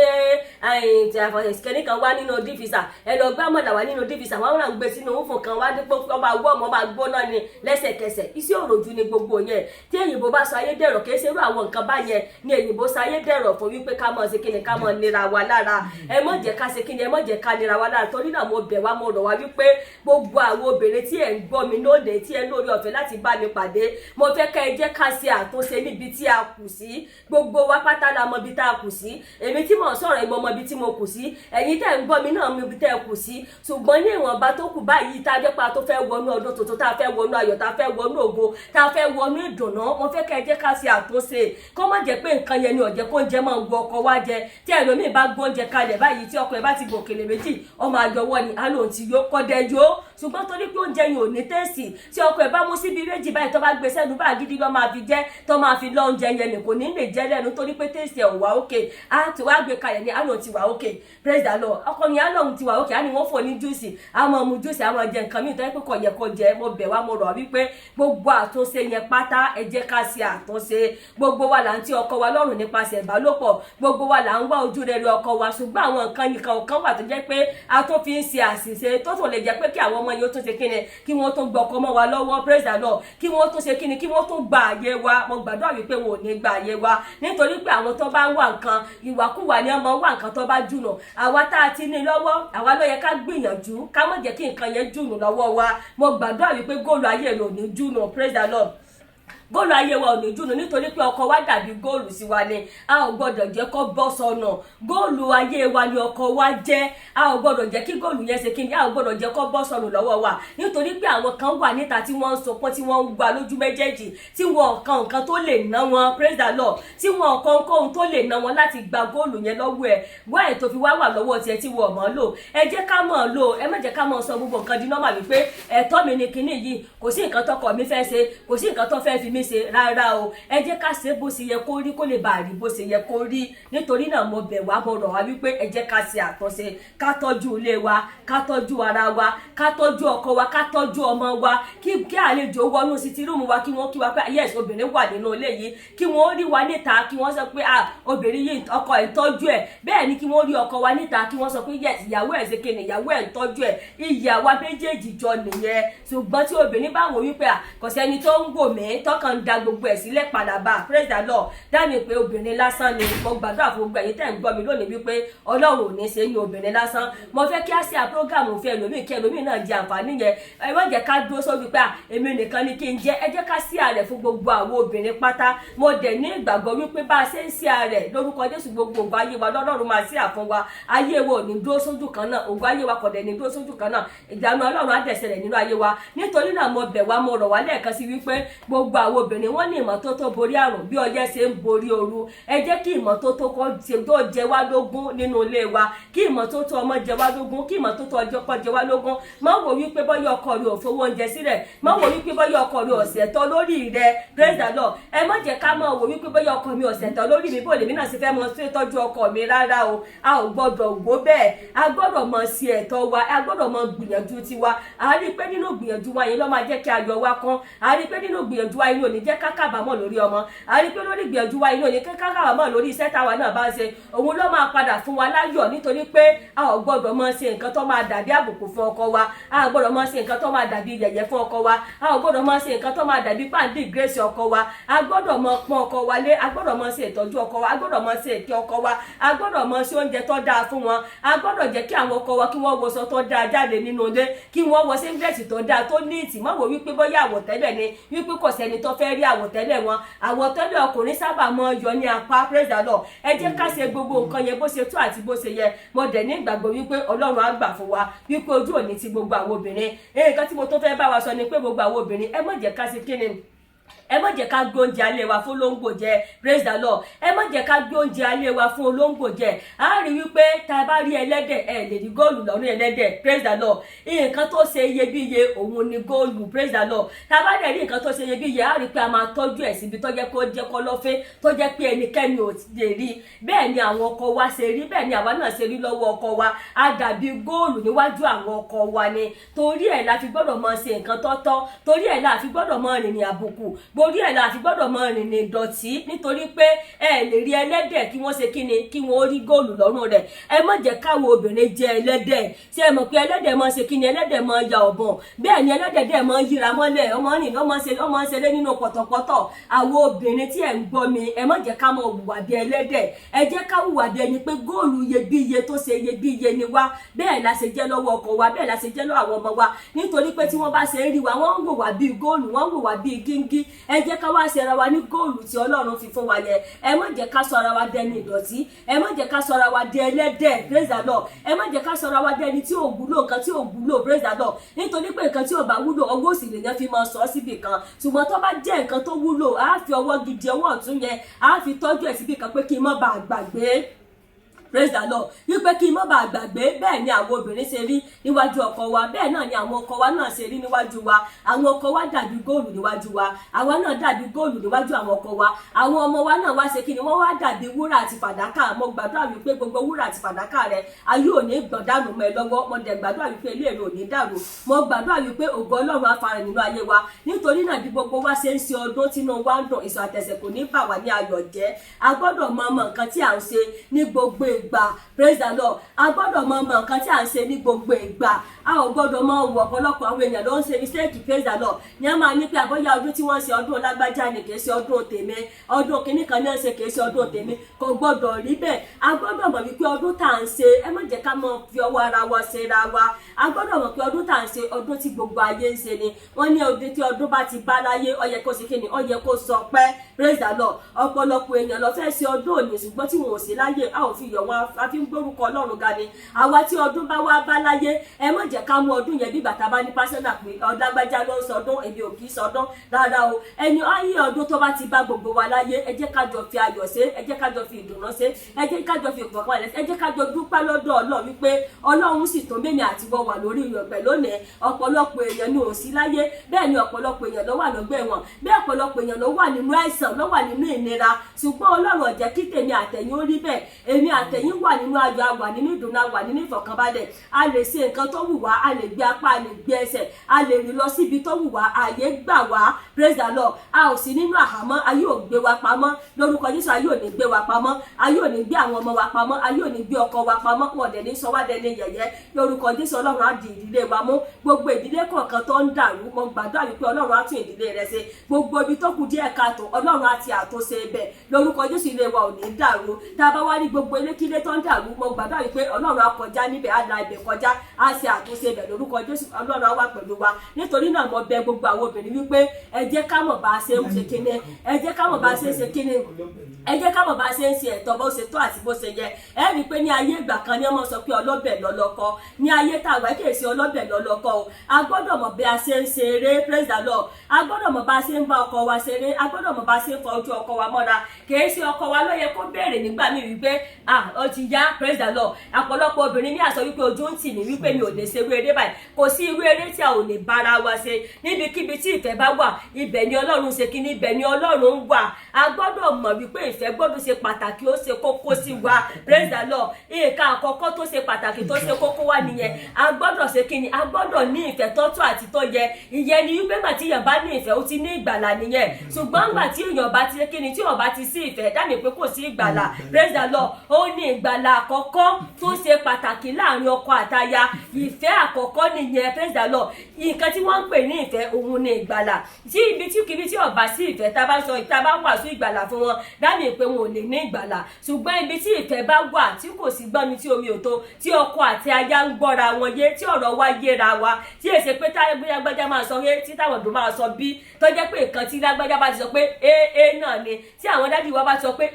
kẹ́ní kan wá nínú dífìsà ẹ lọ gbé àmàlà wá nínú dífìsà wọn náà ń gbé sínú òfò kan wá dípò ọmọ àwọ̀ ọmọ máa gbóná ni lẹ́sẹ̀kẹsẹ̀ iṣẹ́ òròjú ni gbogbo yẹn tí èyìnbó bá sọ ayédèrò kì í ṣerú àwọn nǹkan báyẹn ni èyìnbó sọ ayédèrò fún wípé ká mọ̀ sí kíni ká mọ̀ nira wa lára ẹ má jẹ́ ká ṣe kíni ẹ má jẹ́ ká nira wa lára torí náà mo bẹ̀ wá mo rọ̀ wá wípé gbogbo àwọn obìnrin tí ẹ̀ ń gbọ́ mi lóde tí ẹ lórí ọ̀fẹ́ láti bá mi pàdé mo fẹ́ ká ẹ jẹ́ ká ṣe àtúnṣe níbi tí a kù sí gbogbo wa pátá la mọ ibi tá a kù sí èmi tí mò ń sọ̀rọ̀ ìmọ̀ mọ ibi tí mo kù sí ẹ̀yin tẹ́ ń gbọ́ mi náà mọ ibi tẹ́ ẹ kù sí ṣùgbọ́n ní ìwọ̀nba tó kù báyìí tá a jẹ́ pa tó fẹ́ wọnú ọdún tuntun tá a fẹ́ wọnú ayọ̀ tá a fẹ́ wọnú ògo tá a fẹ́ wọnú ìdùnnú mo fẹ́ ká ẹ jẹ́ ká ṣe àtúnṣe kó má jẹ́ pé nǹkan yẹn ni ó jẹ́ kó ń jẹ́ máa ń wọ ọkọ wa jẹ tí ẹlòmíì bá gbóúnjẹ kalẹ̀ báyìí tí ọkọ ẹ bá ti gòkèlè méjì ọmọ àjọwọ́ ni á lòun ti yó kọ́dẹ yó ṣùgbọ́n torí pé oúnjẹ yìí ò ní tẹ́sì tí ọkọ ẹ bá mú síbi méjì báyìí tó bá gbé sẹ́nu bá gidi lọ́ máa fi jẹ́ tó máa fi lọ oúnjẹ yẹn ní kò ní lè jẹ́ lẹ́nu torí pé tẹ́sì ẹ̀ ò wá òkè á ti wá gbé kalẹ̀ ní á lòun ti wá òkè praise the Lord ọkọ yẹn á lòun ti wá òkè á ní wọ́n fò ní júùsì á mọ̀ mu júùsì á mọ̀ jẹ nǹkan míì tó yẹ pé kò yẹ kó jẹ mo bẹ̀ wá mo rọ̀ wípé gbogbo àtúnṣe yẹn pátá ẹ jẹ́ ká ṣe àtúnṣe gbogbo wa là ń tí ọkọ wa lọ́rùn nípasẹ̀ ìbálòpọ̀ gbogbo wa là ń wá ojú rere ọkọ wa ṣùgbọ́n àwọn nǹkan nìkan kan wà tó jẹ́ pé a tó fi ń ṣe àṣìṣe tó tún lè jẹ́ pé kí àwọn ọmọ yìí ó tún ṣe kíni kí wọ́n tún gbọ́kọ mọ́ wa lọ́wọ́ praise the Lord kí wọ́n tún ṣe kíni kí wọ́n tún gba àyè wa mo gbàdúrà wípé wọn ò ní gba àyè wa nítorí pé àwọn tó bá ń wá nǹkan ìwàkúwà ni ọmọ wá nǹkan tó bá jùnà àwa tá a ti ní lọ́wọ́ àwa ló yẹ ká gbìyànjú ká má jẹ́ kí nǹkan yẹn jùnà lọ́wọ́ wa mo gbàdúrà wípé góòlù ayé rẹ̀ ò ní jùnà praise the Lord góòlù ayé wa ò ní jóná nítorí pé ọkọ wa dàbí góòlù sí wa ni a ò gbọdọ̀ jẹ́ kó bọ́ sọnù góòlù ayé wa ni ọkọ wa jẹ́ a ò gbọdọ̀ jẹ́ kí góòlù yẹn ṣe kí ni a ò gbọdọ̀ jẹ́ kó bọ́ sọnù lọ́wọ́ wa nítorí pé àwọn kan wà níta tí wọ́n ń sopọ́ tí wọ́n ń gba lójú méjèèjì tí wọ́n kan nǹkan tó lè ná wọn praise the Lord tí wọ́n kan kóhun tó lè ná wọn láti gba góòlù yẹn lọ́wọ́ ẹ̀ wọ́n ẹ̀ tó fi wá wà lọ́wọ́ tiẹ̀ tí wọ́n mọ̀ lò ẹ jẹ́ ká mọ̀ lò ẹ má jẹ́ ká mọ̀ sọ gbogbo nǹkan di nọ́mà wípé ẹ̀tọ́ mi ni kinní yìí kò sí nǹkan tọkọ mi fẹ́ ṣe kò sí nǹkan tó fẹ́ fi mí ṣe rárá o ẹ jẹ́ ká ṣe bó ṣe yẹ kó rí kó lè bá rí bó ṣe yẹ kó rí nítorí náà mo bẹ̀ wá mo rọ̀ wá wípé ẹ jẹ́ ká ṣe àtúnṣe ká tọ́jú ilé wa ká tọ́jú ara wa ká tọ́jú ọkọ wa ká tọ́jú ọmọ wa kí àlejò wọnú sí ti rúùmù wa kí wọ́n kí wa pé yes obìnrin wà nínú ilé yìí kí wọ́n rí wa níta kí wọ́n sọ pé obìnrin yìí ọkọ ẹ̀ tọ́jú ẹ̀ bẹ́ẹ̀ ni kí wọ́n rí ọkọ wa níta kí wọ́n sọ pé yes ìyàwó ẹ̀ ṣe kéne ìyàwó ẹ̀ tọ́jú ẹ̀ ìyàwó méjèèjì jọ nìyẹn ṣùgbọ́n tí obìnrin bá wò wípé kò sẹ́ni tó ń wò mí tọkàn ń da gbogbo ẹ̀ sílẹ̀ padà bá praise the Lord dáàmì pé obìnrin lásán ni mo gbàdúrà fún gbogbo ẹ̀yin tẹ́ ń gbọ́ mi lónìí wípé Ọlọ́run ò ní ṣe ní obìnrin lásán mo fẹ́ kí á ṣe àprógàmù fún ẹlòmíì kí ẹlòmíì náà jẹ àǹfààní yẹn ẹ má jẹ́ ká dúró sórí pé èmi nìkan ni kí n jẹ́ ẹ jẹ́ ká sí ààrẹ fún gbogbo àwọn obìnrin pátá mo dẹ̀ ní ìgbàgbọ́ wípé bá a ṣe ń sí ààrẹ lórúkọ Jésù gbogbo ògùn ayé wa lọ́lọ́run máa sí àfún wa ayé wa ò ní dúró sójú kan náà ògùn ayé wa kò dẹ̀ ní dúró sójú kan náà ìdáná Ọlọ́run á dẹ̀ ṣẹlẹ̀ nínú ayé wa nítorí náà mo bẹ̀ wá mo rọ̀ wá lẹ́ẹ̀kan sí wípé gbogbo àwọn obìnrin wọ́n ní ìmọ́tótó borí àrùn bí ọyẹ́ ṣe ń borí ooru ẹ jẹ́ kí ìmọ́tótó kó jẹ wá lógún nínú ilé wa kí ìmọ́tótó ọmọ jẹ wá lógún kí ìmọ́tótó ọjọ́ kó jẹ wá lógún má wò wípé bọ́yọ̀ ọkọ rẹ̀ ò fowó oúnjẹ sílẹ̀ má wò wípé bọ́yọ̀ ọkọ rẹ̀ ọ̀sẹ̀ tán lórí rẹ̀ praise the Lord ẹ má jẹ́ ká máa wò wípé bọ́yọ̀ ọkọ mi ọ̀sẹ̀ tán lórí mi bó lèmi náà ṣe fẹ́ mọ sí tọ́jú ọkọ mi rárá o a ò gbọ́dọ̀ wò bẹ́ẹ̀ a gbọ́dọ̀ mọ sí ẹ̀tọ́ wa a gbọ́dọ̀ mọ gbìyànjú tiwa a rí pé nínú gbìyànjú wa yẹn ló máa jẹ́ kí ayọ̀ wa kán a rí pé nínú gbìyànjú wa yẹn ò ní jẹ́ ká kábàámọ̀ lórí ọmọ a rí pé lórí gbìyànjú wa yẹn ò ní ká kábàámọ̀ lórí iṣẹ́ táwa náà bá ń ṣe òun ló máa padà fún wa láyọ̀ nítorí pé a ò gbọ́dọ̀ mọ ṣe nǹkan tó máa dàbí àbùkù fún ọkọ wa a ò gbọ́dọ̀ mọ ṣe nǹkan tó máa dàbí yẹ̀yẹ́ fún ọkọ wa a ò gbọ́dọ̀ mọ ṣe nǹkan tó máa dàbí pàǹdì gírèsì ọkọ wa a gbọ́dọ̀ mọ pọ́n ọkọ wa lé a gbọ́dọ̀ mọ ṣe ìtọ́jú ọkọ wa a gbọ́dọ̀ mọ ṣe èké ọkọ wa a gbọ́dọ̀ mọ ṣe oúnjẹ tó dáa fún wọn a gbọ́dọ̀ jẹ́ kí àwọn ọkọ wa kí wọ́n wọṣọ tó dáa jáde nínú ilé kí wọ́n wọ síngílẹ̀tì tó dáa tó níìtì má wò wípé bóyá àwọ̀tẹ́lẹ̀ ni wípé kò sẹ́ni tó fẹ́ rí àwọ̀tẹ́lẹ̀ wọn àwọ̀tẹ́lẹ̀ ọkùnrin sábà mọ yọ ní apá praise the Lord ẹ jẹ́ ká ṣe gbogbo nǹkan yẹn bó ṣe tó àti bó ṣe yẹ mo dẹ̀ ní ìgbàgbọ́ wípé Ọlọ́run á gbà fún wa wípé ojú òní ti gbogbo àwọn obìnrin nǹkan tí mo tó fẹ́ bá wa sọ ni pé gbogbo àwọn obìnrin ẹ má jẹ́ ká ṣe kíni ẹ má jẹ́ ká gbé oúnjẹ alẹ́ wa fún olóńgbò jẹ praise the Lord ẹ má jẹ́ ká gbé oúnjẹ alẹ́ wa fún olóńgbò jẹ a rí wípé tá a bá rí ẹlẹ́dẹ̀ ẹ lè rí góòlù lọ́rùn ẹlẹ́dẹ̀ praise the Lord nǹkan tó ṣe iyebíye òun ni góòlù praise the Lord tá a bá dẹ̀ rí nǹkan tó ṣe iyebíye a rí pé a máa tọ́jú ẹ̀ síbi tó jẹ́ kó jẹ́ kọ́lọ́fín tó jẹ́ pé ẹnikẹ́ni ò lè rí bẹ́ẹ̀ ni àwọn ọkọ wa ṣe rí bẹ́ẹ̀ ni àwa náà ṣe rí lọ́wọ́ ọkọ wa a dàbí góòlù níwájú àwọn ọkọ wa ni torí ẹ̀ la fi gbọ́dọ̀ máa ṣe nǹkan tọ́tọ́ torí ẹ̀ la fi gbọ́dọ̀ máa rìnrìn àbùkù torí ẹ̀ la fi gbọ́dọ̀ máa rìnrìn ìdọ̀tí nítorí pé ẹ lè rí ẹlẹ́dẹ̀ kí wọ́n ṣe kíni kí wọ́n rí góòlù lọ́rùn rẹ̀ ẹ má jẹ́ káwọn obìnrin jẹ ẹlẹ́dẹ̀ ṣé ẹ mọ̀ pé ẹlẹ́dẹ̀ máa ṣe kíni ẹlẹ́dẹ̀ máa ya ọ̀bọ̀n bẹ́ẹ̀ ni ẹlẹ́dẹ̀ dẹ̀ máa yíra mọ́lẹ̀ ọmọ rìn ọmọ ń ṣeré nínú pọ̀tọ̀pọ̀tọ̀ àwọn obìnrin tí ẹ̀ ń gbọ́ mi ẹ má jẹ́ ká máa hùwà bí ẹlẹ́dẹ̀ ẹ jẹ́ ká hùwà bí ẹni pé góòlù iyebíye tó ṣe iyebíye ni wá bẹ́ẹ̀ la ṣe jẹ́ lọ́wọ́ ọkọ wa bẹ́ẹ̀ la ṣe jẹ́ lọ́wọ́ àwọn ọmọ wa nítorí pé tí wọ́n bá ṣe ń rí wa wọ́n ń wò wá bíi góòlù wọ́n ń wò wá bíi gíngí ẹ jẹ́ ká wá ṣe ara wa ní góòlù tí Ọlọ́run fi fún wa yẹn ẹ má jẹ́ ká sọ ara wa dẹni ìdọ̀tí ẹ má jẹ́ ká sọ ara wa di ẹlẹ́dẹ̀ praise the Lord ẹ má jẹ́ ká sọ ara wa dẹni tí ò wúlò nǹkan tí ò wúlò praise the Lord nítorí pé nǹkan tí ò bá wúlò ọwọ́ òsì lèyàn fi máa sọ ọ́ síbì kan ṣùgbọ́n tó bá jẹ́ nǹkan tó wúlò á fi ọwọ́ gidi ọwọ́ ọ̀tún yẹn á fi tọ́jú ẹ̀ síbì kan pé kí n má bàa gbàgbé praise the Lord wípé kí n má bàa gbàgbé bẹ́ẹ̀ ni àwọn obìnrin ṣe rí níwájú ọkọ wa bẹ́ẹ̀ náà ni àwọn ọkọ wa náà ṣe rí níwájú wa àwọn ọkọ wa dàbí góòlù níwájú wa àwa náà dàbí góòlù níwájú àwọn ọkọ wa àwọn ọmọ wa náà wá ṣe kí ni wọ́n wá dàbí wúrà àti fàdákà mo gbàdúrà wípé gbogbo wúrà àti fàdákà rẹ ayé ò ní gbọ̀n dànù mọ́ ẹ lọ́wọ́ mo dẹ̀ gbàdúrà wípé ilé rẹ ò ní dàrú mo gbàdúrà wípé ògo Ọlọ́run á fara nínú ayé wa nítorí náà bí gbogbo wa ṣe ń ṣe ọdún tínú wa ń dùn ìsọ̀ àtẹ̀sẹ̀ kò ní bà wá ní ayọ̀ jẹ́ a gbọ́dọ̀ mọ nǹkan tí à ń ṣe ní gbogbo ìgbà praise the Lord a gbọ́dọ̀ mọ nǹkan tí à ń ṣe ní gbogbo ìgbà a ò gbọ́dọ̀ mọ wọ ọ̀pọ̀lọpọ̀ àwọn èèyàn ló ń ṣe mistake praise the Lord ní a máa ní pé àbọ̀yá ọdún tí wọ́n ṣe ọdún lágbájá ni kìí ṣe ọdún tèmi ọdún kìíní kan náà ṣe kìí ṣe ọdún tèmi kò gbọ́dọ̀ rí bẹ́ẹ̀ a gbọ́dọ̀ mọ̀ wípé ọdún tá à ń ṣe ẹ má jẹ́ ká mọ fi ọwọ́ ara wa ṣe ra wa a gbọ́dọ̀ mọ̀ pé ọdún tá à ń ṣe ọdún tí gbogbo ayé ń ṣe ni wọ́n ní ọdún tí ọdún bá ti bá láyé ó yẹ kó ṣe kíni ó yẹ kó sọ pé praise the Lord ọ̀pọ̀lọpọ̀ èèyàn ló fẹ́ ṣe ọdún òní ṣùgbọ́n tí wọn ò sí láyé a ò fi yọ̀ wọn a fi ń gbórúkọ Ọlọ́run ga ni àwa tí ọdún bá wá bá láyé ẹ má jẹ́ ká mú ọdún yẹn bí bàtà bá ní pásánà pé ọ̀dàgbàjá ló ń sọdún èmi ò kì í sọdún rárá o ẹni ayé ọdún tó bá ti bá gbogbo wa láyé ẹ jẹ́ ká jọ fi ayọ̀ ṣe ẹ jẹ́ ká jọ fi ìdùnnú ṣe ẹ jẹ́ ká jọ fi ìpọ̀kànlẹ̀ ẹ jẹ́ ká jọ dúpẹ́ lọ́dọ̀ Ọlọ́run wípé Ọlọ́run sì tó mẹ́mi àti wọ́n wà lórí ìyọ̀pẹ̀ lónìí ọ̀pọ̀lọpọ̀ èèyàn ni ò sí láyé bẹ́ẹ̀ ni ọ̀pọ̀lọpọ̀ èèyàn ló wà lọ́gbà ẹ̀wọ̀n bẹ́ẹ̀ ọ̀pọ̀lọpọ̀ èèyàn ló wà nínú àìsàn ló wà nínú ìnira ṣùgbọ́n Ọlọ́run ò jẹ́ kí tèmi àtẹ̀yin ó rí bẹ́ẹ̀ èmi àtẹ̀yin wà nínú ayọ̀ a wà nínú ìdùnnú a wà nínú ìfọ̀kànbalẹ̀ a lè ṣe nǹkan tó wù wá a lè gbé apá a lè gbé ẹsẹ̀ a lè rìn lọ síbi tó wù wá ààyè gbà wá praise the Lord a ò sí nínú àhámọ́ ayé ò gbé wa pamọ́ lórúkọ Jésù ayé ò ní gbé wa pamọ́ ayé ò ní gbé àwọn ọmọ wa pamọ́ ayé ò ní gbé ọkọ wa pamọ́ wọn dẹ̀ ní sọ wá dẹni yẹ̀yẹ́ lórúkọ Jésù Ọlọ́run á di ìdílé wa mú gbogbo ìdílé kọ̀ọ̀kan tó ń dàrú mo gbàdúrà wípé Ọlọ́run á tún ìdílé rẹ ṣe gbogbo ibi tó kù díẹ̀ káàtó Ọlọ́run á ti àtúnṣe ibẹ̀ lórúkọ Jésù ilé wa ò ní dàrú tá a bá wá rí gbogbo elékílé tó ń dàrú mo gbàdúrà wípé Ọlọ́run á kọjá níbẹ̀ á la ibẹ̀ kọjá á ṣe àtúnṣe ibẹ̀ lórúkọ Jésù Ọlọ́run á wà pẹ̀lú wa nítorí náà mo bẹ̀ gbogbo àwọn obìnrin wípé ẹ jẹ́ ká mọ̀ bá a ṣe ń ṣe kíni ẹ jẹ́ ká mọ̀ bá a ṣe ń ṣe kíni ẹ jẹ́ ká mọ̀ bá a ṣe ń ṣe ẹ̀tọ́ bó ṣe tó àti bó ṣe yẹ ẹ rí i pé ní ayé ìgbà kan ni ọmọ sọ pé ọlọ́bẹ̀ lọ́lọ́kọ ní ayé tá a wá kìí ṣe ọlọ́bẹ̀ lọ́lọ́kọ o a gbọ́dọ̀ mọ̀ bí a ṣe ń ṣe eré praise the Lord a gbọ́dọ̀ mọ̀ bá a ṣe ń bá ọkọ wa ṣeré a gbọ́dọ̀ mọ̀ bá a ṣe ń fọ ojú ọkọ wa mọ́ra kìí ṣe ọkọ wa ló yẹ kó béèrè nígbà míì wípé ó ti yá praise the Lord ọ̀pọ̀lọpọ̀ obìnrin ní àsọ wípé ojú ń tì mí wípé mi ò lè ṣe irú eré báyìí kò sí irú eré tí a ò lè bára wa ṣe níbikíbi tí ìfẹ́ bá wà ibẹ̀ ni Ọlọ́run ṣe kí ní ibẹ̀ ni Ọlọ́run ń wà a gbọ́dọ̀ mọ̀ wípé ìfẹ́ gbọ́dọ̀ ṣe pàtàkì ó ṣe kókó sí wa praise the Lord nǹkan àkọ́kọ́ tó ṣe pàtàkì tó ṣe kókó wá nìyẹn a gbọ́dọ̀ ṣe kí ni a gbọ́dọ̀ ní ìfẹ́ tó tó àti tó yẹ ìyẹn ni wípé gbà tí èèyàn bá ní ìfẹ́ ó ti ní ìgbàlà nìyẹn ṣùgbọ́n gbà tí èèyàn bá ti kí ni tí èèyàn bá ti sí ìfẹ́ dáni pé kò sí ìgbàlà praise the Lord ó ní ìgbàlà àkọ́kọ́ tó ṣe pàtàkì láàrin ọkọ àtaya ìfẹ́ àkọ́kọ́ nìyẹn praise the Lord nǹkan tí wọ́n ń pè ní ìfẹ́ òun ní ìgbàlà tí ibi tí kìbi tí ọba sí ìfẹ́ tá bá sọ ìta bá wàásù ìgbàlà fún wọn dáni pé wọn ò lè ní ìgbàlà ṣùgbọ́n ibi tí ìfẹ́ bá wà tí kò sí gbọ́mi tí omi ò tó tí ọkọ àti aya ń gbọ́ra wọn yé tí ọ̀rọ̀ wa yéra wa tí èsè pé lágbájá máa sọ tí táwọn ọ̀dọ́ máa sọ bí tó jẹ́ pé nǹkan tí lágbájá bá ti sọ pé náà ni tí àwọn dádì wa bá ti sọ pé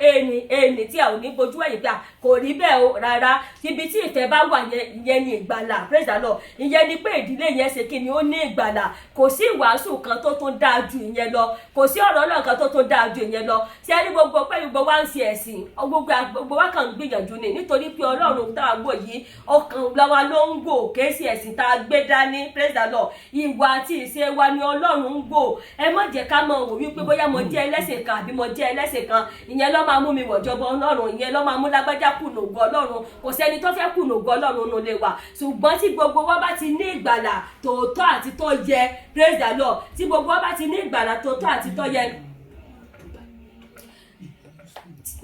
ni tí a ò ní bojú ẹ̀yìn gbà kò rí bẹ́ẹ̀ o rárá ibi tí ìfẹ́ bá wà yẹn ni ìgbàlà praise the Lord ìyẹn ni pé ìdílé yẹn ṣe kí ni ó ní ìgbàlà kò sí ìwàásù kan tó tún dáa ju ìyẹn lọ kò sí ọ̀rọ̀ náà kan tó tún dáa ju ìyẹn lọ tí ẹni gbogbo pé gbogbo wa ń ṣe ẹ̀sìn gbogbo wa kàn ń gbìyànjú ni nítorí pé Ọlọ́run tá a gbọ́ yìí ọkàn lọ́wọ́ ló ń gbò kéésì ẹ̀sìn tá a gbé dání praise the Lord ìwà àti ìṣe wa ni Ọlọ́run ń gbò ẹ má jẹ́ ká mọ̀ wò wípé bóyá mo jẹ́ ẹlẹ́sìn kan àbí mo jẹ́ ẹlẹ́sìn kan ìyẹn ló máa mú mi wọ̀jọba Ọlọ́run ìyẹn ló máa mú lágbájá kùnà ògo Ọlọ́run kò sẹ́ni tó fẹ́ kùnà ògo Ọlọ́run nù lè wà ṣùgbọ́n tí gbogbo wa bá ti ní ìgbàlà tòótọ́ àti tó yẹ praise the Lord tí gbogbo wa bá ti ní ìgbàlà tòótọ́ àti tó yẹ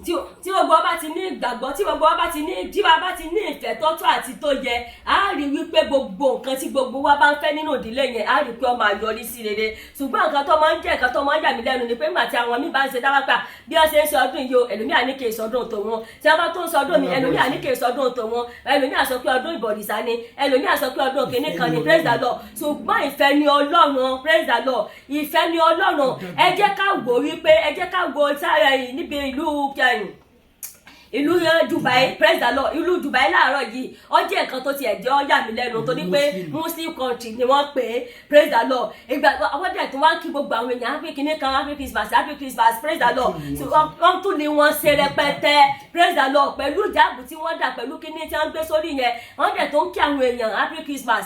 tí gbogbo ọba ti ní ìgbàgbọ́ tí gbogbo ọba ti ní ìfẹ́ tọ́tọ́ àti tó yẹ á rí wípé gbogbo nǹkan tí gbogbo wa bá ń fẹ́ nínú ìdílé yẹn á rí pé ó máa yọrí sí rere ṣùgbọ́n nǹkan tó máa ń jẹ́ nǹkan tó máa ń yà mí lẹ́nu ni pé nígbà tí àwọn míì bá ń ṣe dáwàpá bí wọ́n ṣe ń ṣe ọdún yìí o ẹlòmíà ní kì í sọdún tòun tí wọ́n bá tó ń sọdún mi ẹlòmíà ní kì í sọdún tòun ẹlòmíà sọ pé ọdún ìbọ̀rìṣà ni ẹlòmíà sọ pé ọdún kìíní kan ni praise the Lord ṣùgbọ́n ìfẹ́ ni Ọlọ́run praise the Lord ìfẹ́ ni Ọlọ́run ẹ jẹ́ ká wò wípé ẹ jẹ́ ká wò sára yìí níbi ìlú Dubai praise the Lord ìlú Dubai láàárọ̀ yìí ó jẹ́ nǹkan tó tiẹ̀ jẹ́ ó yà mí lẹ́nu torí pé Muslim country ni wọ́n pè é praise the Lord ìgbà àwọn dẹ̀ tó wá ń kí gbogbo àwọn èèyàn happy kìíní kan happy Christmas praise the Lord wọ́n tún ní wọ́n ṣe rẹpẹtẹ praise the Lord pẹ̀lú ìjáàbù tí wọ́n dà pẹ̀lú kíní tí wọ́n gbé sórí yẹn wọ́n dẹ̀ tó ń kí àwọn èèyàn happy Christmas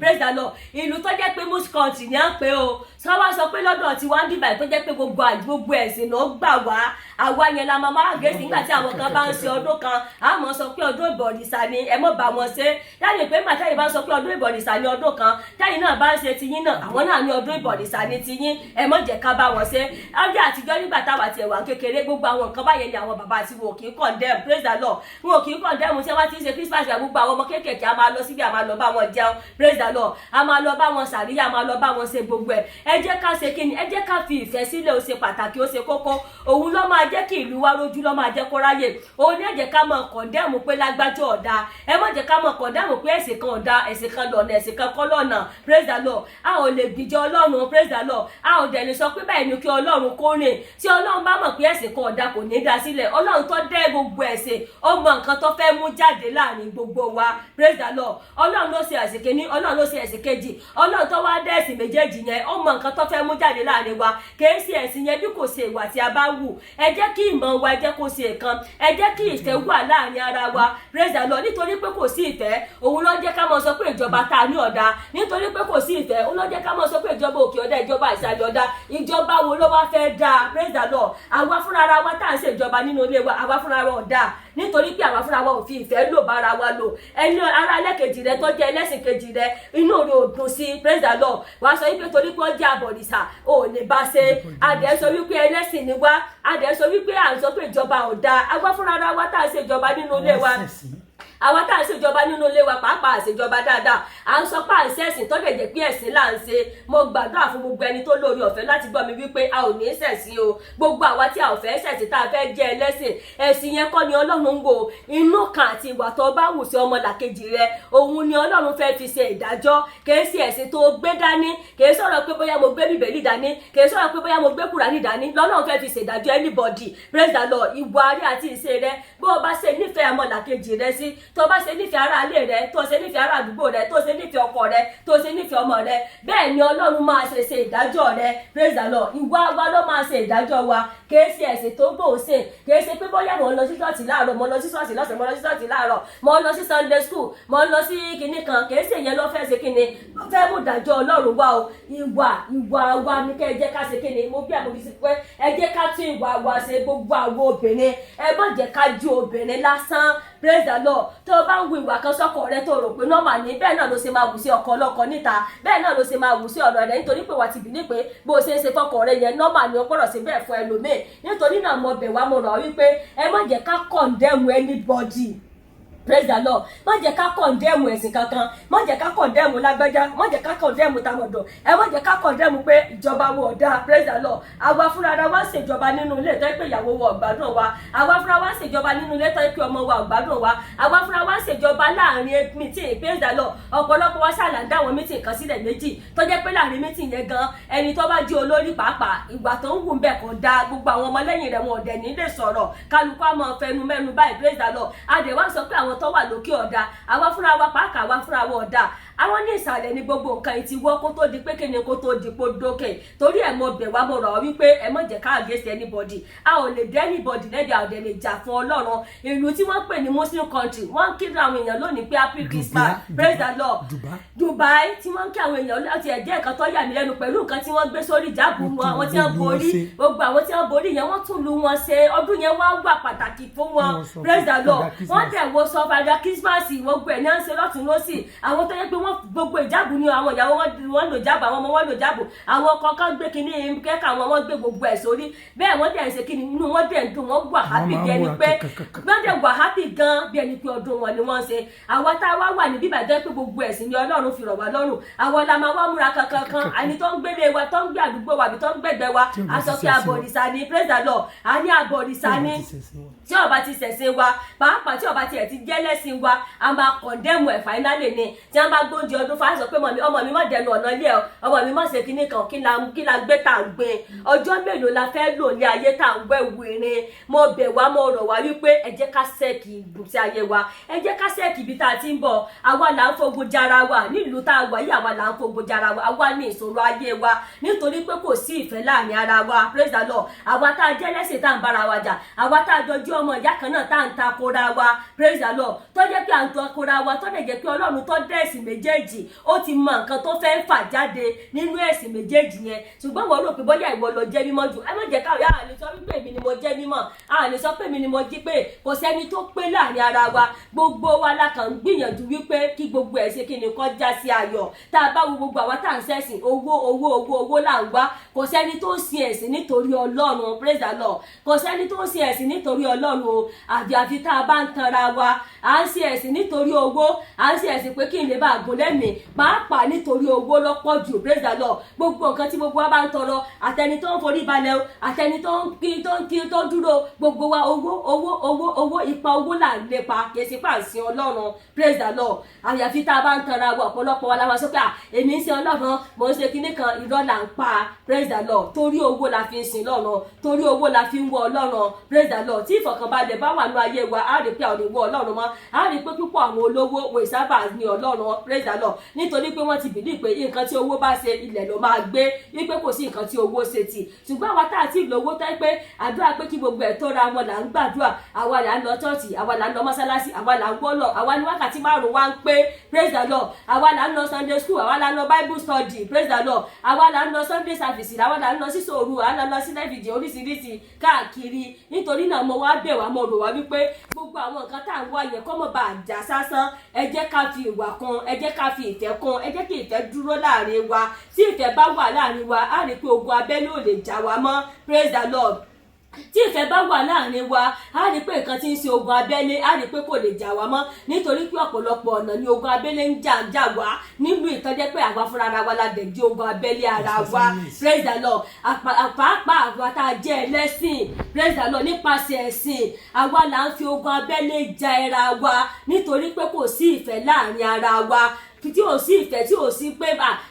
praise the Lord ìlú tó jẹ́ pé Muslim country ni wọ́n pè ó sọ wá sọ pé lọ́dọ̀ tí wọ́n ń dìbà tó jẹ́ pé gbogbo ẹ̀sìn ló gbà wá àwa yẹn la máa gẹ̀ẹ́sì nígbà tí àwọn kan bá ń ṣe ọdún kan a mọ̀ sọ pé ọdún ìbọ̀rìṣà ni ẹ mọ̀ bá wọn ṣe dáàbò pé màtá yìí bá sọ pé ọdún ìbọ̀rìṣà ni ọdún kan táyì náà bá ń ṣe tiyín náà àwọn náà ní ọdún ìbọ̀rìṣà ni tiyín ẹ mọ̀ jẹ́ ká bá wọn ṣe ọjọ́ àtijọ́ nígbà táwa tiẹ̀ wà kékeré gbogbo àwọn nǹkan báyẹn ni àwọn bàbá tí wọn kì í condemn praise the Lord wọn kì í condemn tí wọ́n ti ń ṣe Christmas yà gbogbo àwọn ọmọ kéékèèké a máa lọ síbi a máa lọ bá wọn jẹun praise the Lord a máa lọ bá wọn sàríyá a máa lọ bá wọn ṣe gbogbo ẹ̀ ẹ jẹ́ ká ṣe kíni ẹ jẹ́ ká fi ìfẹ́ sílẹ̀ ó ṣe pàtàkì ó ṣe kókó òun ló máa jẹ́ kí ìlú wa rójú ló máa jẹ́ kó ráyè òun ní ẹ jẹ́ ká máa condemn pé lágbájọ́ ọ̀dà ẹ má jẹ́ ká máa condemn pé ẹ̀sìn kan ọ̀dà ẹ̀sìn kan lọ́nà ẹ̀sìn kan kọ́ lọ́nà praise the Lord a ò lè gbìjọ Ọlọ́run praise the Lord a ò dẹ̀ lè sọ pé báyìí ni kí Ọlọ́run kó rìn tí Ọlọ́run bá mọ̀ pé ẹ̀sìn kan ọ̀dà kò ní dá sílẹ̀ Ọlọ́run tó dẹ́ gbogbo ẹ̀sìn ó mọ nǹkan tó fẹ́ mú jáde láàrin gbogbo wa praise the Lord Ọlọ́run ló ṣe ẹ̀sìn kìíní Ọlọ́run ló ṣe ẹ̀sìn kejì Ọlọ́run tó wá dẹ́ ẹ̀sìn méjèèjì yẹn ó mọ nǹkan tó fẹ́ mú jáde láàrin wa kìí ṣe ẹ̀sìn yẹn bí kò ṣe ìwà tí a bá wù ẹ jẹ́ kí ìmọ̀ wa ẹ jẹ́ kó ṣe nǹkan ẹ jẹ́ kí ìfẹ́ wà láàrin ara wa praise the Lord nítorí pé kò sí ìfẹ́ òun ló jẹ́ ká mọ̀ sọ pé ìjọba ta ní ọ̀dà nítorí pé kò sí ìfẹ́ òun ló jẹ́ ká mọ̀ sọ pé ìjọba òkè ọ̀dà ìjọba ìsàlẹ̀ ọ̀dà ìjọba wo ló wá fẹ́ dáa praise the Lord àwa fúnra ara wa tá à ń ṣe ìjọba nínú ilé wa àwa fúnra wa ọ̀dà nítorí pé àwa fúnra wa ò fi ìfẹ́ lò bára wa lò ẹni ara ẹlẹ́kejì rẹ tó jẹ́ ẹlẹ́sìn kejì rẹ inú rẹ ò dùn sí praise the Lord wàá sọ wípé torí pé ó jẹ́ àbọ̀dìsà ò lè bá ṣe adẹ̀ sọ wípé ẹlẹ́sìn ni wá adẹ̀ sọ wípé à ń sọ pé ìjọba ọ̀dà àwa fúnra ara wa tá à ń ṣe ìjọba nínú ilé wa àwa tá à ń ṣèjọba nínú ilé wa pàápàá àṣejọba dáadáa à ń sọ pé à ń ṣẹ̀sìn tó lè jẹ́ pé ẹ̀sìn là ń ṣe mo gbàdúrà fún gbogbo ẹni tó lórí ọ̀fẹ́ láti gbọ́ mi wípé a ò ní ṣẹ̀sìn o gbogbo àwa tí a ò fẹ́ ṣẹ̀sìn tá a fẹ́ jẹ́ ẹlẹ́sìn ẹ̀sìn yẹn kọ́ ni Ọlọ́run ń wò inú kan àti ìwà tó bá wù sí ọmọlàkejì rẹ òun ni Ọlọ́run fẹ́ fi ṣe ìdájọ́ kìí ṣe ẹ̀sìn tó gbé dání kìí sọ̀rọ̀ pé bóyá mo gbé bíbélì dání kìí sọ̀rọ̀ pé bóyá mo gbé kùránì dání lọ́lọ́run fẹ́ fi ṣe ìdájọ́ anybody praise the Lord ìwà rẹ àti ìṣe rẹ bó o bá ṣe nífẹ̀ẹ́ ọmọlàkejì rẹ sí tó o bá ṣe nífẹ̀ẹ́ ará ilé rẹ tó ṣe nífẹ̀ẹ́ ará àdúgbò rẹ tó ṣe nífẹ̀ẹ́ ọkọ rẹ tó ṣe nífẹ̀ẹ́ ọmọ rẹ bẹ́ẹ̀ ni Ọlọ́run máa ṣe ìdájọ́ rẹ praise the Lord ìwà wa ló máa ṣe ìdájọ́ wa kìí ṣe ẹ̀sìn tó gbòó ṣe kìí ṣe pé bóyá mo ń lọ sí ṣọ́ọ̀ṣì láàárọ̀ mo ń lọ sí ṣọ́ọ̀ṣì lọ́sẹ̀ mo ń lọ sí ṣọ́ọ̀ṣì láàárọ̀ mo ń lọ sí Sunday school mo ń lọ sí kinní kan kìí ṣe yẹn ló fẹ́ ṣe kinní fẹ́ mú ìdájọ́ Ọlọ́run wá o ìwà wa ní kẹ́ ẹ jẹ́ ká ṣe kinní mo bí àmọ́ sí pé ẹ jẹ́ ká tún ìwà wa ṣe gbogbo àwọn obìnrin ẹ má jẹ́ ká ju obìnrin lásán praise the Lord tó o bá ń wu ìwà kan sọ́kọ rẹ tó rò pé normal ni bẹ́ẹ̀ náà ló ṣe máa wù sí ọkọ ọlọ́kọ níta bẹ́ẹ̀ náà ló ṣe máa wù sí ọ̀rọ̀ rẹ nítorí pé wà ti bìlí pé bó o ṣe ń ṣe fọ́kọ rẹ yẹn normal ni o gbọ́dọ̀ ṣe bẹ́ẹ̀ fún ẹlòmíì nítorí náà mo bẹ̀ wá mo rọ̀ wípé ẹ má jẹ́ ká condemn anybody praise the Lord má jẹ́ ká condemn ẹ̀sìn kankan má jẹ́ ká condemn lágbájá má jẹ́ ká condemn tamọ̀dọ̀ ẹ má jẹ́ ká condemn pé ìjọba wo ọ̀dà praise the Lord àwa fúnra ara wa ṣèjọba nínú ilé tó pé ìyàwó wa ọ̀gbádùn wa àwa fúnra wa ṣèjọba nínú ilé tó pé ọmọ wa ọ̀gbádùn wa àwa fúnra wa ṣèjọba láàrin meeting praise the Lord ọ̀pọ̀lọpọ̀ wa ṣàlà ń dá àwọn meeting kan sílẹ̀ méjì tó jẹ́ pé láàrin meeting yẹn gan ẹni tó bá jẹ́ olórí pàápàá ìgbà tó ń wù ń bẹ̀ kò dáa gbogbo àwọn ọmọlẹ́yìn rẹ̀ wọn ò dẹ̀ ní lè sọ̀rọ̀ kálukú àmọ́ fẹnu mẹ́nu báyìí praise the Lord adẹ̀ wá sọ pé àwọn tó wà lókè ọ̀dà àwa fúnra wa pàápàá àwa fúnra wa ọ̀dà àwọn ní ìsàlẹ̀ ní gbogbo nǹkan ìtì wọ́ kó tó di pé kíni kó tó di pò dókè torí ẹ̀ mo bẹ̀ wá mo rọ̀ wípé ẹ má jẹ́ ká against anybody a ò lè dé anybody lẹ́dí a ò dẹ̀ lè jà fún Ọlọ́run ìlú tí wọ́n pè ní Muslim country wọ́n ń kí àwọn èèyàn lónìí pé happy Christmas praise the Lord Dubai tí wọ́n ń kí àwọn èèyàn láti ẹ̀jẹ̀ nǹkan tó yà mí lẹ́nu pẹ̀lú nǹkan tí wọ́n gbé sórí ìjáàbù wọn àwọn tí wọ́n borí gbogbo àwọn tí wọ́n borí yẹn wọ́n tún lu wọn ṣe ọdún yẹn wá wà pàtàkì fún wọn praise the Lord wọ́n tẹ̀ wo sọ fàdà Christmas gbogbo ẹ̀ ní à ń ṣe lọ́tún lọ́sì àwọn tó yẹ pé wọ́n gbogbo ìjáàbù ni àwọn ìyàwó wọn lò jáàbù àwọn ọmọ wọn lò jáàbù àwọn kọ̀ọ̀kan gbé kinní kẹ́kà wọn gbé gbogbo ẹ̀ sórí bẹ́ẹ̀ wọ́n dẹ̀ ń ṣe kinní inú wọn dẹ̀ ń dùn wọ́n wà happy bí ẹni pé wọ́n dẹ̀ wà happy gan bí ẹni pé ọdún wọn ni wọ́n ṣe àwọn tá a wá wà ní bíbà jẹ́ pé gbogbo ẹ̀sìn ni Ọlọ́run fi rọ̀ wá lọ́rùn àwọn la máa wá múra kankan àní tó ń gbélé wa tó ń gbé àdúgbò wa àbí tó ń gbẹ̀gbẹ̀ wa aṣọ pé abọ̀rìṣà ni praise the Lord àní abọ̀rìṣà ni tí ó bá ti ṣẹ̀sìn wa pàápàá tí ó bá tiẹ̀ ti jẹ́ lẹ́sìn wa a máa kọ̀ndẹ́mù ẹ̀ fáínálì ni tí wọ́n bá gbóúnjẹ ọdún fáwọn sọ pé ọmọ mi má dẹnu ọ̀nà ilé ẹ̀ ọmọ mi má ṣe kinní kan kí la gbé tà ń gbé ọjọ́ mélòó la fẹ́ lò ní ayé tà ń gbẹ́ wìrin mo bẹ̀ wá mo rọ̀ wá wípé ẹ jẹ́ ká sẹ́ẹ̀kì ìgbésí ayé wa ẹ jẹ́ ká sẹ́ẹ̀kì ibi tá a ti ń bọ̀ àwa là ń fogun jara wa nílùú tá a wà yìí àwa là ń fogun jara wa àwa ní ìṣòro ayé wa nítorí pé kò sí ìfẹ́ láàrin ara wa praise the Lord àwa tá a jẹ́ lẹ́sìn tá à ń bára wa jà àwa tá a jọjú ọmọ ìyá kan náà tá à ń takora wa praise the Lord tó jẹ́ pé à ń takora wa tó lè jẹ́ pé Ọlọ́run tó dẹ́ẹ̀sì méjì méjèèjì ó ti mọ nǹkan tó fẹ́ fà jáde nínú ẹ̀sìn méjèèjì yẹn ṣùgbọ́n wọ́n rò pé bóyá ìwọ lọ jẹ́ mímọ́ jù ẹ má jẹ́ káwé àlè sọ wípé èmi ni mo jẹ́ mímọ́ àlè sọ pé èmi ni mo jí pé kò sẹ́ni tó pé láàrin ara wa gbogbo wa la kàn ń gbìyànjú wípé kí gbogbo ẹ̀ ṣe kí ni kọ́ já sí ayọ̀ tá a bá wo gbogbo àwa tá à ń ṣẹ̀sìn owó là ń wá kò sẹ́ni tó ń sin ẹ̀sìn nítorí Ọlọ́run praise the Lord kò sẹ́ni tó ń sin ẹ̀sìn nítorí Ọlọ́run o àfi tá a bá ń tanra wa à ń sin ẹ̀sìn nítorí owó à ń sin ẹ̀sìn pé kí n lè bá àgùn lẹ́mìí pàápàá nítorí owó lọ́pọ̀ jù praise the Lord gbogbo nǹkan tí gbogbo wa bá ń tọrọ àtẹni tó ń forí balẹ̀ o àtẹni tó ń kí tó dúró gbogbo wa owó ipa owó là ń lépa kì í sí pàǹsìn Ọlọ́run praise the Lord àyàfi tá a bá ń tanra wa ọ̀pọ̀lọpọ̀ wa la wá sókè èmi ń sin Ọlọ́run mo ń ṣe kinní kan irọ́ là ń pa praise the Lord torí owó la fi ń sin lọ́run torí owó la fi ń wọ Ọlọ́run praise the Lord tí ìfọ̀kànbalẹ̀ bá wà ní ayé wa á rí pé àwọn ìwọ Ọlọ́run mọ́ á rí pé púpọ̀ àwọn olówó wò sábà ní Ọlọ́run praise the Lord nítorí pé wọ́n ti bìlí pé nǹkan tí owó bá ṣe ilẹ̀ ló máa gbé wípé kò sí nǹkan tí owó ṣe tì ṣùgbọ́n àwa tá àti ìlówó tẹ́ pé àdúrà pé kí gbogbo ẹ̀ tọ́ra wọn là ń gbàdúrà àwa là ń lọ chọ́ọ̀chì àwa là ń lọ mọ́sálásí àwa là ń wọ́lọ̀ àwa ní wákàtí 5 wá ń pé praise the Lord àwa là ń lọ Sunday school àwa là ń lọ Bible study praise the Lord àwa là ń lọ Sunday service àwa là ń lọ sí sòru àwa là ń lọ sí lẹ́fìdì oríṣiríṣi káàkiri nítorí náà mo wá bẹ̀ wá mo rò wá wípé gbogbo àwọn nǹkan tá à ń wá yẹn kọ́ mọ̀ bá àjà sásán ẹ jẹ́ ká fi ìwà kan ẹ jẹ́ ká fi ìfẹ́ kan ẹ jẹ́ kí ìfẹ́ dúró láàrin wa tí ìfẹ́ bá wà láàrin wa á rí pé ogun abẹ́lé ò lè jà wá mọ́ praise the Lord tí ìfẹ́ bá wà láàrin wa á rí pé nǹkan tí ń ṣe ogun abẹ́lé á rí pé kò lè jà wá mọ́ nítorí pé ọ̀pọ̀lọpọ̀ ọ̀nà ni ogun abẹ́lé ń jà wá nílùú ìtọ́jẹ́ pé àwa fúnra ara wa la dẹ̀ di ogun abẹ́lé ara wa praise the Lord pàápàá àwa tá a jẹ́ ẹlẹ́sìn praise the Lord nípasẹ̀ ẹ̀sìn àwa là ń fi ogun abẹ́lé jà ara wa nítorí pé kò sí ìfẹ́ láàrin ara wa tí ò sí ìfẹ́ tí ò sí pé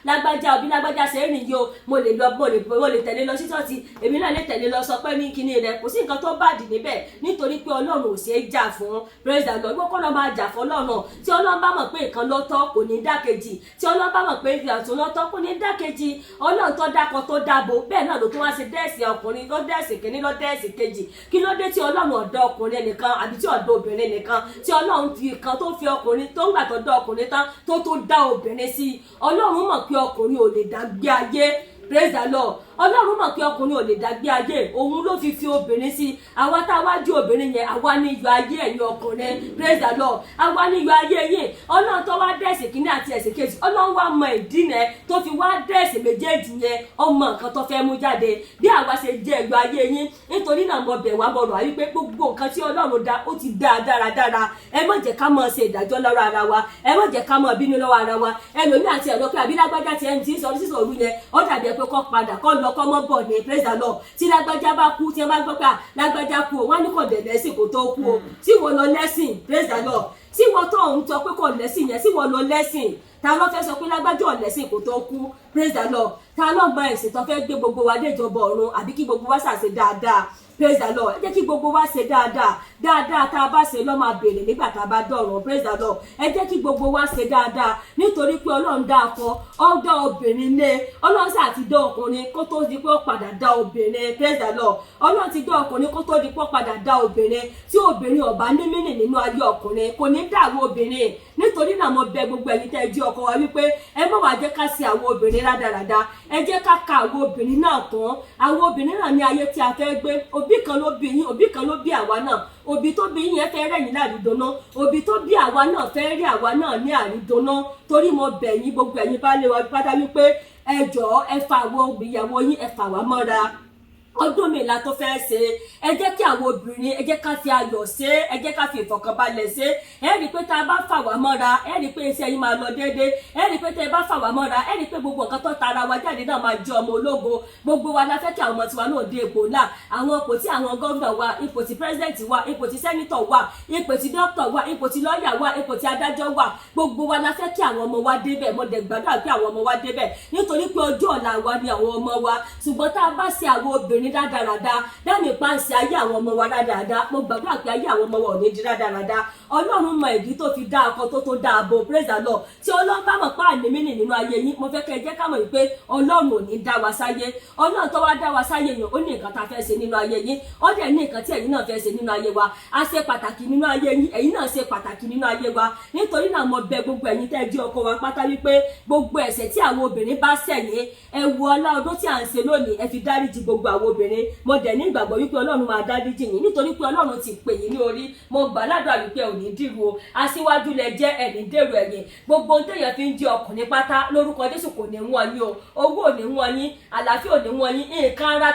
lágbájá òbí lágbájá ṣe é rìn yìí o mo lè tẹ̀lé lọ sí ṣọ́ọ̀ṣì èmi náà lè tẹ̀lé lọ sọ pé ní kíní rẹ̀ kò sí nǹkan tó bá dì níbẹ̀ nítorí pé Ọlọ́run ò ṣe é jà fún praise the Lord gbọ́kọ́ lọ́ máa jà fún Ọlọ́run tí Ọlọ́run bá mọ̀ pé nǹkan lọ́tọ̀ kò ní dákejì tí Ọlọ́run bá mọ̀ pé ìyàtọ̀ lọ́tọ̀ kò ní dákejì Ọlọ́run tó dákọ tó dábo bẹ́ẹ̀ náà ló tún wá ṣe dẹ́ẹ̀sì ọkùnrin ló dẹ́ẹ̀sì kìíní ló dẹ́ẹ̀sì kejì kí ló dé tí Ọlọ́run ọ̀dọ̀ ọkùnrin nìkan àbí tí ọ̀dọ̀ obìnrin nìkan tí Ọlọ́run fi kan tó fi ọkùnrin tó ń gbà tó dọ̀ ọkùnrin tán tó dá obìnrin sí Ọlọ́run mọ̀ pé ọkùnrin ò lè dàgbé ayé praise the Lord Ọlọ́run mọ̀ pé ọkùnrin ò lè dàgbé ayé òun ló fi obìnrin sí àwa tá a wá jú obìnrin yẹn àwa ní iyọ̀ ayé ẹ̀yin ọkùnrin praise the Lord àwa ní iyọ̀ ayé yẹn Ọlọ́run tó wá dẹ́ẹ̀sì kínní àti ẹ̀sìn kejì Ọlọ́run wá mọ ìdí nẹ tó fi wá dẹ́ẹ̀sì méjèèjì yẹn ọmọ nǹkan tó fẹ́ mú jáde bí àwa ṣe jẹ́ iyọ̀ ayé yín nítorí náà mo bẹ̀ wá mo rọ̀ wípé gbogbo nǹkan tí Ọlọ́run dá ó ti dá dáradára ẹ má jẹ́ ká máa ṣe ìdájọ́ lọ́rọ̀ ara wa ẹ má jẹ́ ká máa bínú lọ́wọ́ ara wa ẹlòmíì àti ẹ̀rọ pé àbílágbájá ti ẹni tí ń sọ orí sísọ òru yẹn ó dàbí ẹ pé kọ́ padà kọ́ lọ kọ́ mọ́ bọ̀ ní praise the Lord tí lágbájá bá kú tí ẹ bá gbọ́ pé lágbájá kú o wọ́n ní kò dẹ̀ lẹ́sìn kò tó kú o tí wọ́n lọ lẹ́sìn praise the Lord tí wọ́n tó ń sọ pé kò lẹ́sìn yẹn tí wọ́n lọ lẹ́sìn ta ló fẹ́ sọ pé lágbájá ọ̀lẹ́sìn kò tó kú praise the Lord ta ló gba ẹ̀sìn tó fẹ́ gbé gbogbo wa dé ìjọba ọ̀run àbí kí gbogbo wa ṣàṣe dáadáa praise the Lord ẹ jẹ́ kí gbogbo wa ṣe dáadáa tá a bá ṣe lọ́ máa béèrè nígbà tá a bá dọ̀run praise the Lord ẹ jẹ́ kí gbogbo wa ṣe dáadáa nítorí pé Ọlọ́run dá akọ ó dá obìnrin lé Ọlọ́run sì àti dá ọkùnrin kó tó di pé ó padà dá obìnrin praise the Lord Ọlọ́run ti dá ọkùnrin kó tó di pé ó padà dá obìnrin tí obìnrin ò bá ní mínì nínú ayé ọkùnrin kò ní dàrú obìnrin nítorí náà mo bẹ̀ gbogbo ẹ̀yin tẹ́ jí ọkọ wa wípé ẹ má wá jẹ́ ká sí àwọn obìnrin rádaràda ẹ jẹ́ ká ka àwọn obìnrin náà tán àwọn obìnrin náà ní ayé tí a fẹ́ gbé òbí kan ló bí yín òbí kan ló bí àwa náà òbí tó bí yín yẹn fẹ́ rẹ̀ yín láàrídọ́nà òbí tó bí àwa náà fẹ́ rí àwa náà ní àrídọ́nà torí mo bẹ̀ yín gbogbo ẹ̀yin bá lé wa pátá wípé ẹ jọ̀ọ́ ẹ fa àwọn ìyàwó yín ẹ fà wá mọ́ra ọdún mi la tó fẹ́ ṣe ẹ jẹ́ kí àwọn obìnrin ẹ jẹ́ ká fi ayọ̀ ṣe ẹ jẹ́ ká fi ìfọ̀kànbalẹ̀ ṣe ẹ rí i pé tá a bá fà wá mọ́ra ẹ rí i pé iṣẹ́ yín máa lọ déédéé ẹ rí i pé tá a bá fà wá mọ́ra ẹ rí i pé gbogbo nǹkan tó tara wa jáde náà máa jẹ́ ọmọ ológo gbogbo wa la fẹ́ kí àwọn ọmọ tiwa náà dé ipò ńlá àwọn ipò tí àwọn gómìnà wa ipò tí pírẹsidẹ̀ntì wa ipò tí sẹ́nitọ̀ wa ipò tí dókítà wa ipò tí lọ́ọ̀yà wa ipò tí adájọ́ wa gbogbo wa la fẹ́ kí àwọn ọmọ wa débẹ̀ mo dẹ̀ gbàdúrà pé àwọn ọmọ wa débẹ̀ nítorí pé ọjọ́ ọ̀la wa ni àwọn ọmọ wa ṣùgbọ́n tá a bá ṣe àwọn obìnrin ní dáadáa dáàmì páǹsì ayé àwọn ọmọ wa dáadáa mo gbàgbọ́ pé ayé àwọn ọmọ wa ò ní di dáadáa ọlọ́run mọ ìdí tó fi dá ọkọ tó dáàbò praise the Lord tí ọlọ́run bá mọ̀ pé ànímínì nínú ayé yín mo fẹ́ kẹ́ ẹ jẹ́ ká mọ̀ wípé ọlọ́run ò ní dá wa sáyé ọlọ́run tó wá dá wa sáyé yẹn ó ní nǹkan tá a fẹ́ ṣe nínú ayé yín ó dẹ̀ ní nǹkan tí ẹ̀yin náà fẹ́ ṣe nínú ayé wa a ṣe pàtàkì nínú ayé yín ẹ̀yin náà ṣe pàtàkì nínú ayé wa nítorí náà mo bẹ̀ gbogbo ẹ̀yin tẹ́ jí ọkọ wa pátá wípé gbogbo ẹ̀ṣẹ̀ tí àwọn obìnrin bá ṣẹ̀ yín ẹ wo ọlá ọdún tí à ń ṣe lónìí ẹ fi dáríjì gbogbo àwọn obìnrin mo dẹ̀ ní ìgbàgbọ́ wípé ọlọ́run máa dáríjì yín nítorí pé ọlọ́run ti pè yín ní orí mo gbà ládùúrà wípé ò ní dìrù o aṣíwájú lẹ jẹ́ ẹ̀ní dèrò ẹ̀yìn gbogbo ohun téèyàn fi ń jẹ ọkùnrin pátá lórúkọ Jésù kò ní wọ́n yín o owó ò ní wọ́n yín àlàáfíà ò ní wọ́n yín nǹkan ara